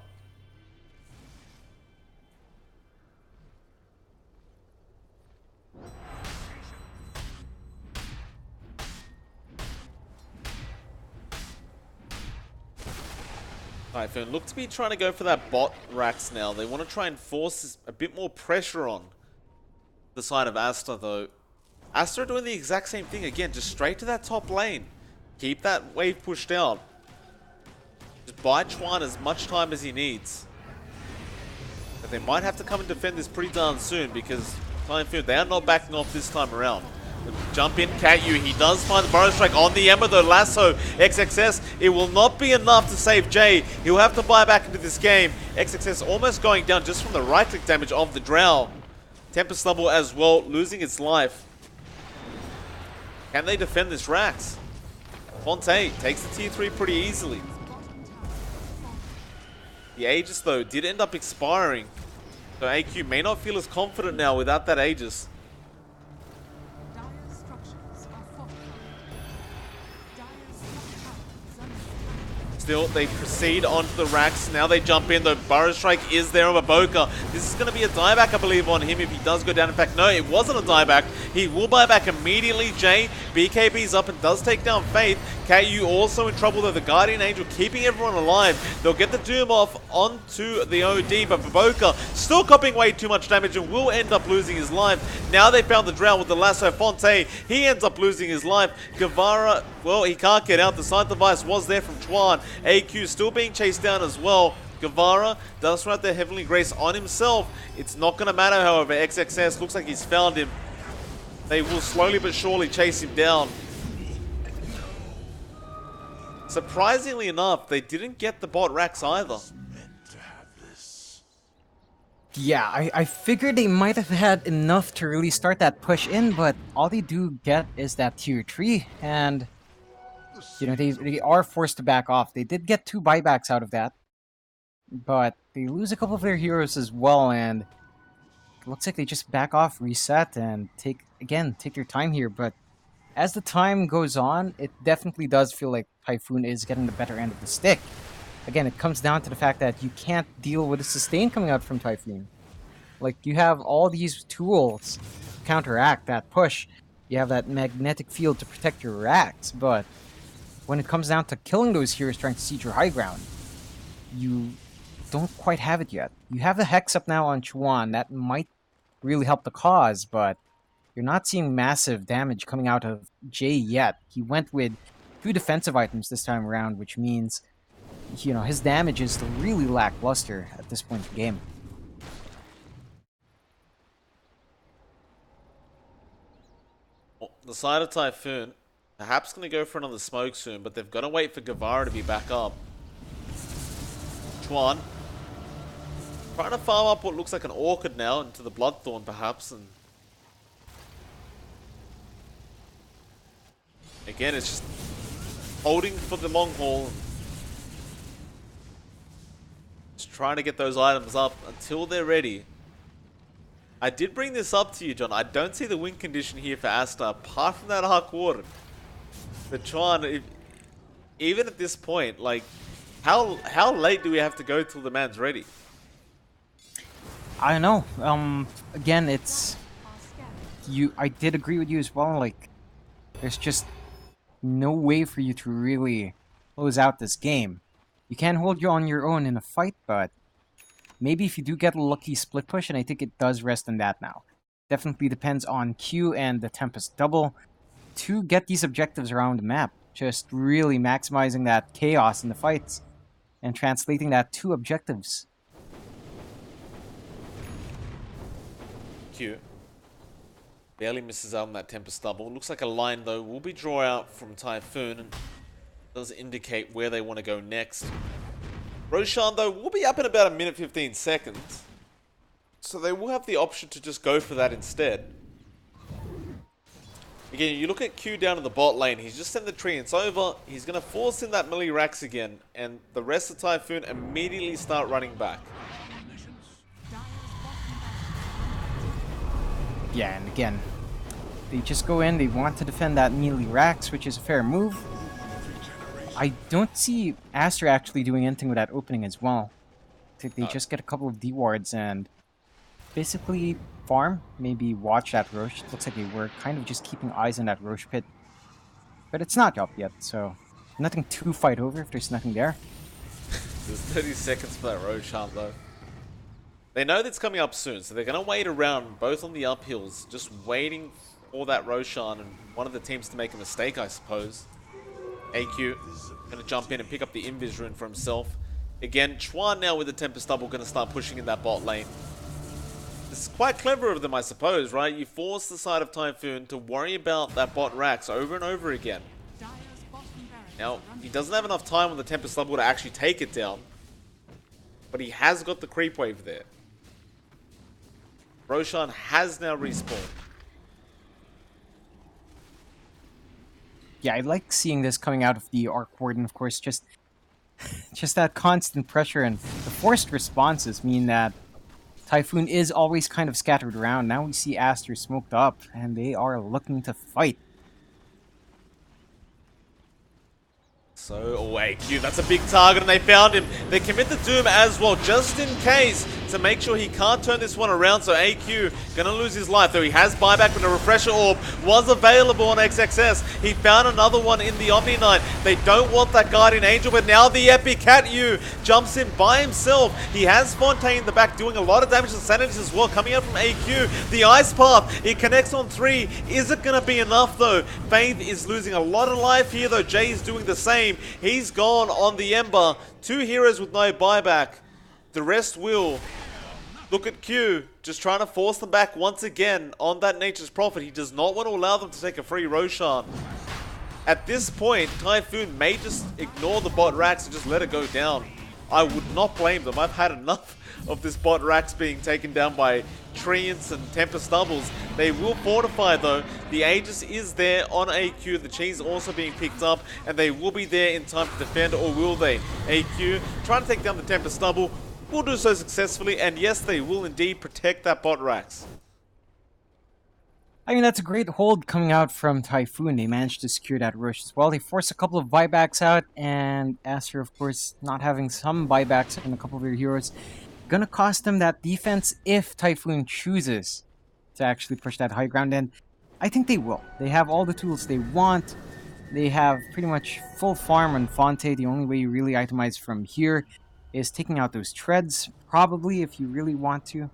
Typhoon look to be trying to go for that bot racks now. They want to try and force a bit more pressure on the side of Aster, though. Aster doing the exact same thing again, just straight to that top lane. Keep that wave pushed out. Just buy Chuan as much time as he needs. But they might have to come and defend this pretty darn soon because Typhoon, they are not backing off this time around. Jump in, KU. He does find the Burrow Strike on the Ember, though. Lasso, XXS. It will not be enough to save Jay. He'll have to buy back into this game. XXS almost going down just from the right-click damage of the Drow. Tempest level as well, losing its life. Can they defend this Rax? Fonte takes the tier 3 pretty easily. The Aegis, though, did end up expiring. So AQ may not feel as confident now without that Aegis. Still, they proceed onto the racks. Now they jump in. The Burrow Strike is there on Baboka. This is going to be a dieback, I believe, on him if he does go down. In fact, no, it wasn't a dieback. He will buy back immediately. Jay, BKB's up and does take down Faith. KU also in trouble, though. The Guardian Angel keeping everyone alive. They'll get the Doom off onto the OD, but Baboka still copying way too much damage and will end up losing his life. Now they found the Drow with the Lasso. Fonte, he ends up losing his life. Guevara, well, he can't get out. The side device was there from Chuan. AQ still being chased down as well. Guevara does run the Heavenly Grace on himself. It's not going to matter, however. XXS looks like he's found him. They will slowly but surely chase him down. Surprisingly enough, they didn't get the bot racks either. Yeah, I figured they might have had enough to really start that push in, but all they do get is that tier 3, and you know, they are forced to back off. They did get 2 buybacks out of that, but they lose a couple of their heroes as well, and it looks like they just back off, reset, and take their time here. But as the time goes on, it definitely does feel like Typhoon is getting the better end of the stick. Again, it comes down to the fact that you can't deal with a sustain coming out from Typhoon. Like, you have all these tools to counteract that push. You have that magnetic field to protect your racks, but when it comes down to killing those heroes trying to siege your high ground, you don't quite have it yet. You have the Hex up now on Chuan. That might really help the cause, but you're not seeing massive damage coming out of Jay yet. He went with 2 defensive items this time around, which means, you know, his damage is still really lackluster at this point in the game. The side of Typhoon, perhaps going to go for another smoke soon, but they've got to wait for Guevara to be back up. Chuan trying to farm up what looks like an Orchid now into the Bloodthorn, perhaps, and again, it's just holding for the long haul. Just trying to get those items up until they're ready. I did bring this up to you, John. I don't see the win condition here for Aster, apart from that Arc Warden. But Chuan, even at this point, like, how late do we have to go till the man's ready? I don't know. Again, it's I did agree with you as well. Like, there's just no way for you to really close out this game. You can hold you on your own in a fight, but maybe if you do get a lucky split push, and I think it does rest on that now. Definitely depends on Q and the Tempest double to get these objectives around the map. Just really maximizing that chaos in the fights and translating that to objectives. Q barely misses out on that Tempest double. Looks like a line, though, will be drawn out from Typhoon. And does indicate where they want to go next. Roshan, though, will be up in about a minute 15 seconds. So they will have the option to just go for that instead. Again, you look at Q down in the bot lane. He's just sent the treants over. He's going to force in that melee racks again. And the rest of Typhoon immediately start running back. Yeah, and again, they just go in. They want to defend that melee racks, which is a fair move. I don't see Aster actually doing anything with that opening as well. They just get a couple of D-wards and basically farm, maybe watch that Roche. It looks like they were kind of just keeping eyes on that Roche pit. But it's not up yet, so nothing to fight over if there's nothing there. There's 30 seconds for that Roshan, though. They know that's coming up soon, so they're going to wait around, both on the uphills, just waiting for that Roshan and one of the teams to make a mistake, I suppose. AQ going to jump in and pick up the Invis rune for himself. Again, Chuan now with the Tempest Double going to start pushing in that bot lane. It's quite clever of them, I suppose, right? You force the side of Typhoon to worry about that bot racks over and over again. Now, he doesn't have enough time on the Tempest Double to actually take it down. But he has got the creep wave there. Roshan has now respawned. Yeah, I like seeing this coming out of the Arc Warden, of course. Just that constant pressure and the forced responses mean that Typhoon is always kind of scattered around. Now we see Aster smoked up, and they are looking to fight. So, AQ, that's a big target, and they found him. They commit the Doom as well, just in case, to make sure he can't turn this one around. So AQ gonna lose his life, though he has buyback when the Refresher Orb was available on XXS. He found another one in the Omni Knight. They don't want that Guardian Angel, but now the Epic Cat U jumps in by himself. He has Fontaine in the back, doing a lot of damage to Sanities as well, coming out from AQ. The Ice Path, it connects on 3. Is it gonna be enough, though? Faith is losing a lot of life here, though. Jay is doing the same. He's gone on the Ember. 2 heroes with no buyback. The rest will. Look at Q, just trying to force them back once again on that Nature's Prophet. He does not want to allow them to take a free Roshan. At this point, Typhoon may just ignore the bot racks and just let it go down. I would not blame them. I've had enough of this bot racks being taken down by Treants and Tempest Doubles. They will fortify, though. The Aegis is there on AQ. The Cheese also being picked up, and they will be there in time to defend, or will they? AQ trying to take down the Tempest Double. Will do so successfully, and yes, they will indeed protect that bot racks. I mean, that's a great hold coming out from Typhoon. They managed to secure that rush as well. They forced a couple of buybacks out, and Aster, of course, not having some buybacks in a couple of their heroes, gonna cost them that defense if Typhoon chooses to actually push that high ground, and I think they will. They have all the tools they want. They have pretty much full farm on Fonte. The only way you really itemize from here is taking out those treads, probably, if you really want to.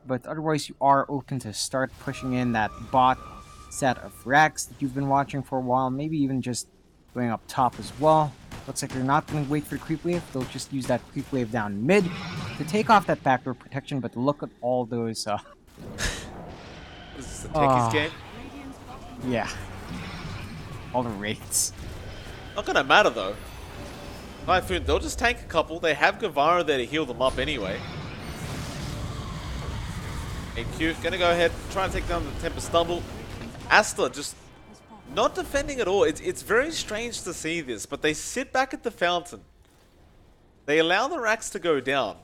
But otherwise, you are open to start pushing in that bot set of racks that you've been watching for a while, maybe even just going up top as well. Looks like they're not going to wait for creep wave. They'll just use that creep wave down mid to take off that backdoor protection, but look at all those... Is this the Techies game? Yeah. All the raids. Not gonna matter, though. Typhoon, they'll just tank a couple. They have Guevara there to heal them up anyway. AQ gonna go ahead, try and take down the Tempest Double. Aster just not defending at all. It's very strange to see this, but they sit back at the fountain. They allow the racks to go down.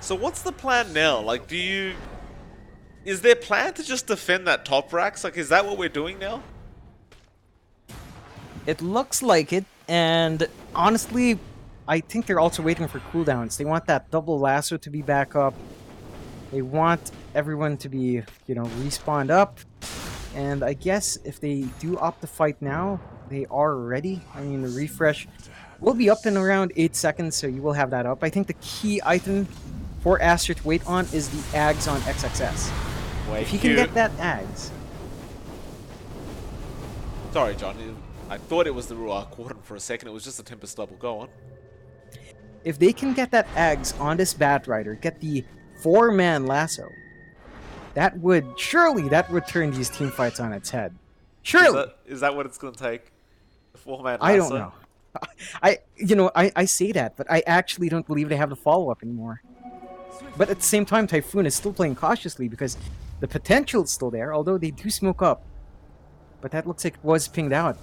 So what's the plan now? Like, is their plan to just defend that top racks? Like, is that what we're doing now? It looks like it, and honestly, I think they're also waiting for cooldowns. They want that double lasso to be back up. They want everyone to be, respawned up. And I guess if they do opt to fight now, they are ready. I mean, the refresh will be up in around 8 seconds, so you will have that up. I think the key item for Aster to wait on is the Ags on XXS. Wait, if he can get that Ags... Sorry, John. I thought it was the Ruach Warden for a second. It was just a Tempest Double. Go on. If they can get that Ags on this Bat Rider, get the 4-man lasso, that would turn these team fights on its head. Surely. Is that what it's going to take? The 4-man lasso? I don't know. I say that, but I actually don't believe they have the follow-up anymore. But at the same time, Typhoon is still playing cautiously because the potential is still there, although they do smoke up. But that looks like it was pinged out.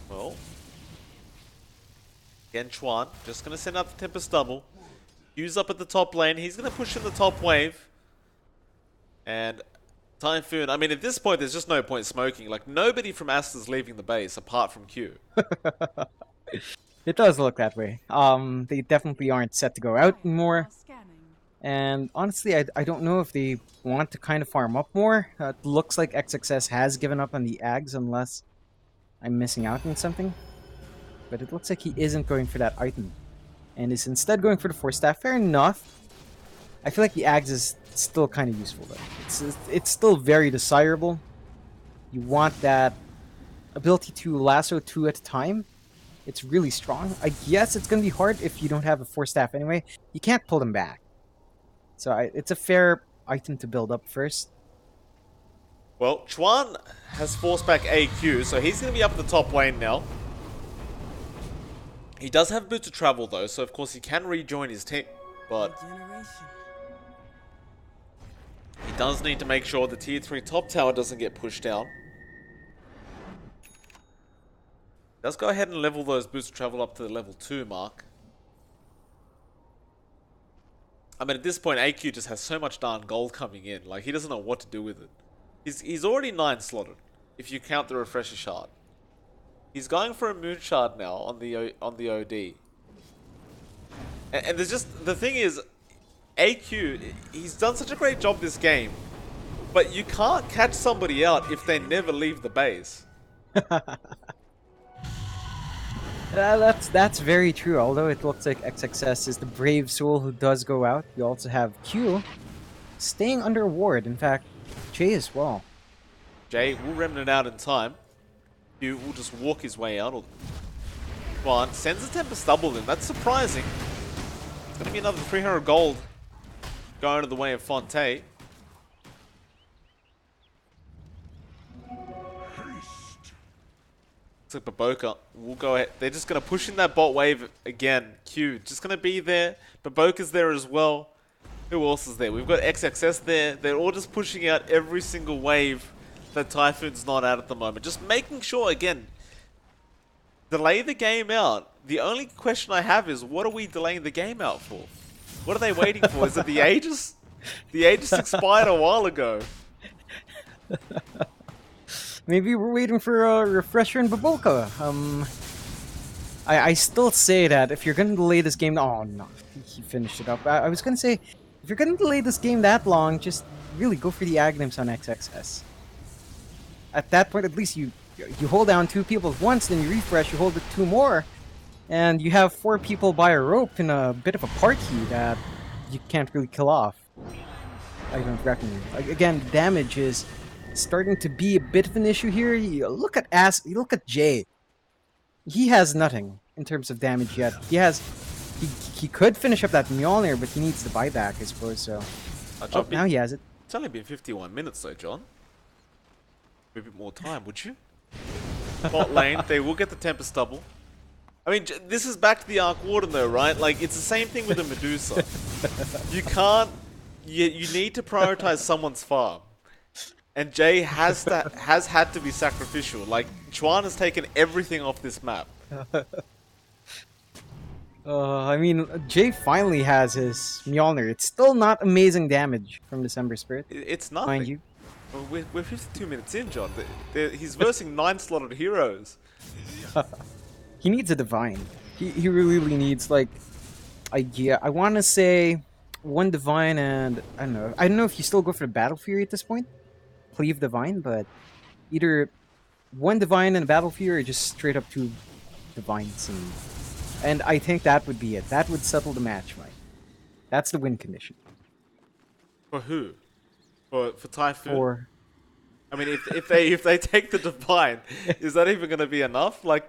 Well, again, Chuan just going to send out the Tempest double. Q's up at the top lane. He's going to push in the top wave. And Typhoon, I mean, at this point, there's just no point smoking. Like, nobody from Aster's leaving the base apart from Q. It does look that way. They definitely aren't set to go out anymore. And honestly, I don't know if they want to kind of farm up more. It looks like XXS has given up on the Ags unless I'm missing out on something. But it looks like he isn't going for that item. And is instead going for the Force Staff. Fair enough. I feel like the Ags is still kind of useful though. It's still very desirable. You want that ability to lasso 2 at a time. It's really strong. I guess it's going to be hard if you don't have a Force Staff anyway. You can't pull them back. So it's a fair item to build up first. Well, Chuan has forced back AQ, so he's going to be up at the top lane now. He does have Boots of Travel though, so of course he can rejoin his team, but he does need to make sure the tier 3 top tower doesn't get pushed down. Let's go ahead and level those Boots of Travel up to the level 2 mark. I mean, at this point, AQ just has so much darn gold coming in. Like, he doesn't know what to do with it. He's already 9 slotted, if you count the Refresher Shard. He's going for a Moon Shard now on the OD. And there's just... The thing is, AQ, he's done such a great job this game. But you can't catch somebody out if they never leave the base. That's very true, although it looks like XXS is the brave soul who does go out. You also have Q staying under ward. In fact, Jay as well. Jay will remnant out in time. Q will just walk his way out. Come on, sends a Tempest double in. That's surprising. It's going to be another 300 gold going to the way of Fonte. Looks like Baboka will go ahead. They're just going to push in that bot wave again. Q just going to be there. Baboka's there as well. Who else is there? We've got XXS there. They're all just pushing out every single wave that Typhoon's not at the moment. Just making sure, again, delay the game out. The only question I have is, what are we delaying the game out for? What are they waiting for? Is it the Aegis? The Aegis expired a while ago. Maybe we're waiting for a refresher in Baboka. I still say that if you're going to delay this game... Oh, no. He finished it up. I was going to say, if you're going to delay this game that long, just really go for the Aghanim's on XXS. At that point, at least you hold down 2 people at once, then you refresh, you hold it 2 more, and you have 4 people by a rope in a bit of a party that you can't really kill off. I don't reckon. Again, damage is starting to be a bit of an issue here. You look at Jay. He has nothing in terms of damage yet. He could finish up that Mjolnir, but he needs the buyback, I suppose. So now he has it. It's only been 51 minutes though, John. A bit more time, would you? Bot lane, they will get the Tempest double. I mean, this is back to the Arc Warden though, right? Like, it's the same thing with the Medusa. You can't... You need to prioritize someone's farm. And Jay has had to be sacrificial. Like, Chuan has taken everything off this map. I mean, Jay finally has his Mjolnir. It's still not amazing damage from December Spirit. It's nothing. Mind you. Well, we're 52 minutes in, John. He's versing 9 slotted heroes. He needs a Divine. He really needs, like... I want to say 1 Divine and... I don't know if you still go for the Battle Fury at this point. Cleave Divine, but either 1 Divine and a Battle Fury or just straight up 2 Divines. And I think that would be it. That would settle the match, right? That's the win condition. For who? For Typhoon? I mean, if they take the Divine, is that even going to be enough? Like...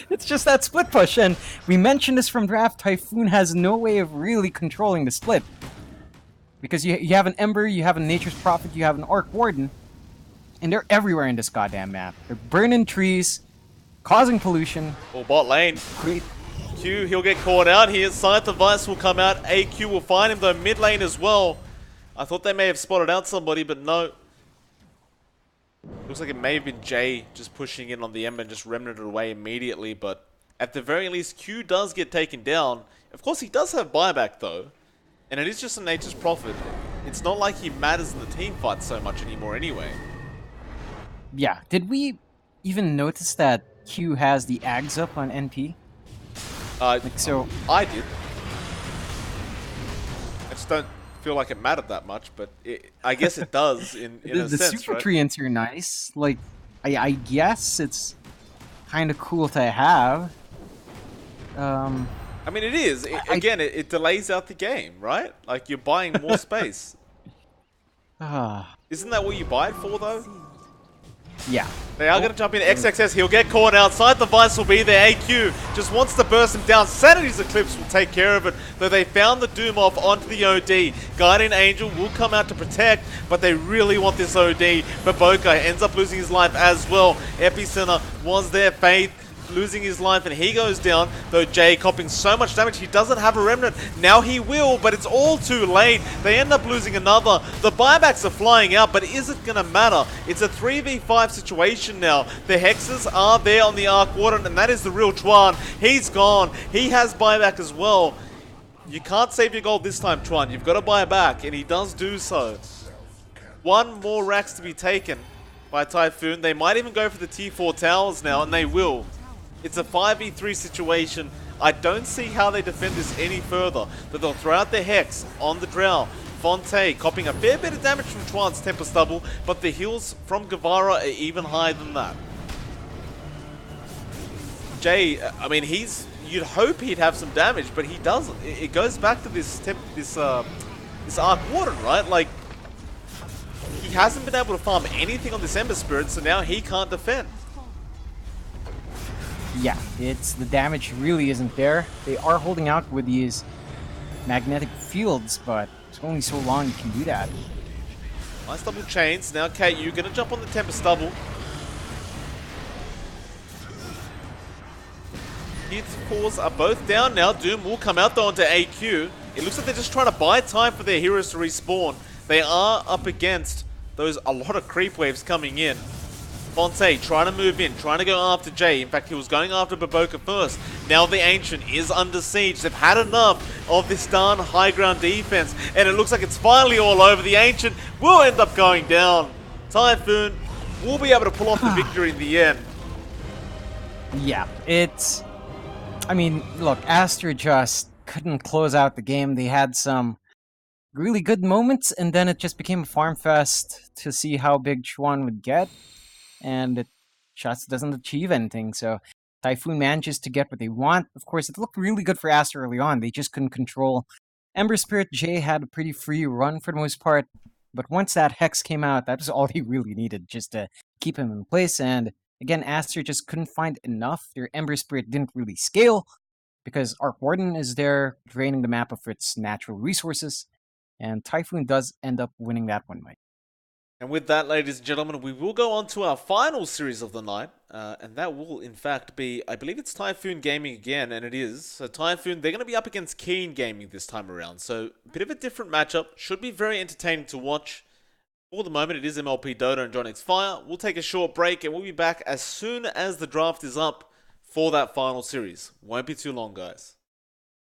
It's just that split push, and we mentioned this from draft. Typhoon has no way of really controlling the split. Because you have an Ember, you have a Nature's Prophet, you have an Arc Warden. And they're everywhere in this goddamn map. They're burning trees, causing pollution. Or bot lane. Great. Q, he'll get caught out here. Scythe Device will come out. AQ will find him though. Mid lane as well. I thought they may have spotted out somebody, but no. Looks like it may have been Jay just pushing in on the Ember and just remnanted away immediately, but at the very least, Q does get taken down. Of course, he does have buyback though, and it is just a nature's prophet. It's not like he matters in the team fight so much anymore anyway. Yeah, did we even notice that Q has the Ags up on NP? So I did. I just don't feel like it mattered that much, but I guess it does in a the sense, super right? treants are nice. Like, I guess it's kind of cool to have. I mean, it is. It delays out the game, right? Like, you're buying more space. Isn't that what you buy it for, though? Yeah. They are going to jump in XXS. He'll get caught outside. The Vice will be there. AQ just wants to burst him down. Sanity's Eclipse will take care of it. Though they found the Doom off onto the OD. Guardian Angel will come out to protect, but they really want this OD. But Boca ends up losing his life as well. Epicenter was their faith, losing his life, and he goes down, though Jay copping so much damage. He doesn't have a remnant. Now he will, but it's all too late. They end up losing another. The buybacks are flying out, but is it gonna matter? It's a 3v5 situation now. The Hexes are there on the Arc Warden, and that is the real Chuan. He's gone. He has buyback as well. You can't save your gold this time, Chuan. You've got to buy back, and he does do so. One more racks to be taken by Typhoon. They might even go for the T4 towers now, and they will. It's a 5v3 situation. I don't see how they defend this any further. That they'll throw out the Hex on the Drow. Fonte copying a fair bit of damage from Chuan's Temper Stubble, but the heals from Guevara are even higher than that. Jay, I mean, you'd hope he'd have some damage, but he doesn't. It goes back to this Arc Warden, right? Like, he hasn't been able to farm anything on this Ember Spirit, so now he can't defend. Yeah, the damage really isn't there. They are holding out with these magnetic fields, but it's only so long you can do that. Nice double chains. Now KU gonna jump on the Temper Stubble. Hits cores are both down now. Doom will come out though onto AQ. It looks like they're just trying to buy time for their heroes to respawn. They are up against a lot of creep waves coming in. Fonte trying to move in, trying to go after Jay. In fact, he was going after Baboka first. Now the Ancient is under siege. They've had enough of this darn high ground defense, and it looks like it's finally all over. The Ancient will end up going down. Typhoon will be able to pull off the victory in the end. Yeah, I mean, look, Aster just couldn't close out the game. They had some really good moments, and then it just became a farm fest to see how big Chuan would get. And it just doesn't achieve anything. So Typhoon manages to get what they want. Of course, it looked really good for Aster early on. They just couldn't control. Ember Spirit Jay had a pretty free run for the most part. But once that Hex came out, that was all they really needed, just to keep him in place. And again, Aster just couldn't find enough. Their Ember Spirit didn't really scale because Arc Warden is there, draining the map of its natural resources. And Typhoon does end up winning that one, Mike. And with that, ladies and gentlemen, we will go on to our final series of the night. And that will, in fact, be, I believe it's Typhoon Gaming again, and it is. So Typhoon, they're going to be up against Keen Gaming this time around. So a bit of a different matchup. Should be very entertaining to watch. For the moment, it is MLPDotA and johnxfire. We'll take a short break, and we'll be back as soon as the draft is up for that final series. Won't be too long, guys.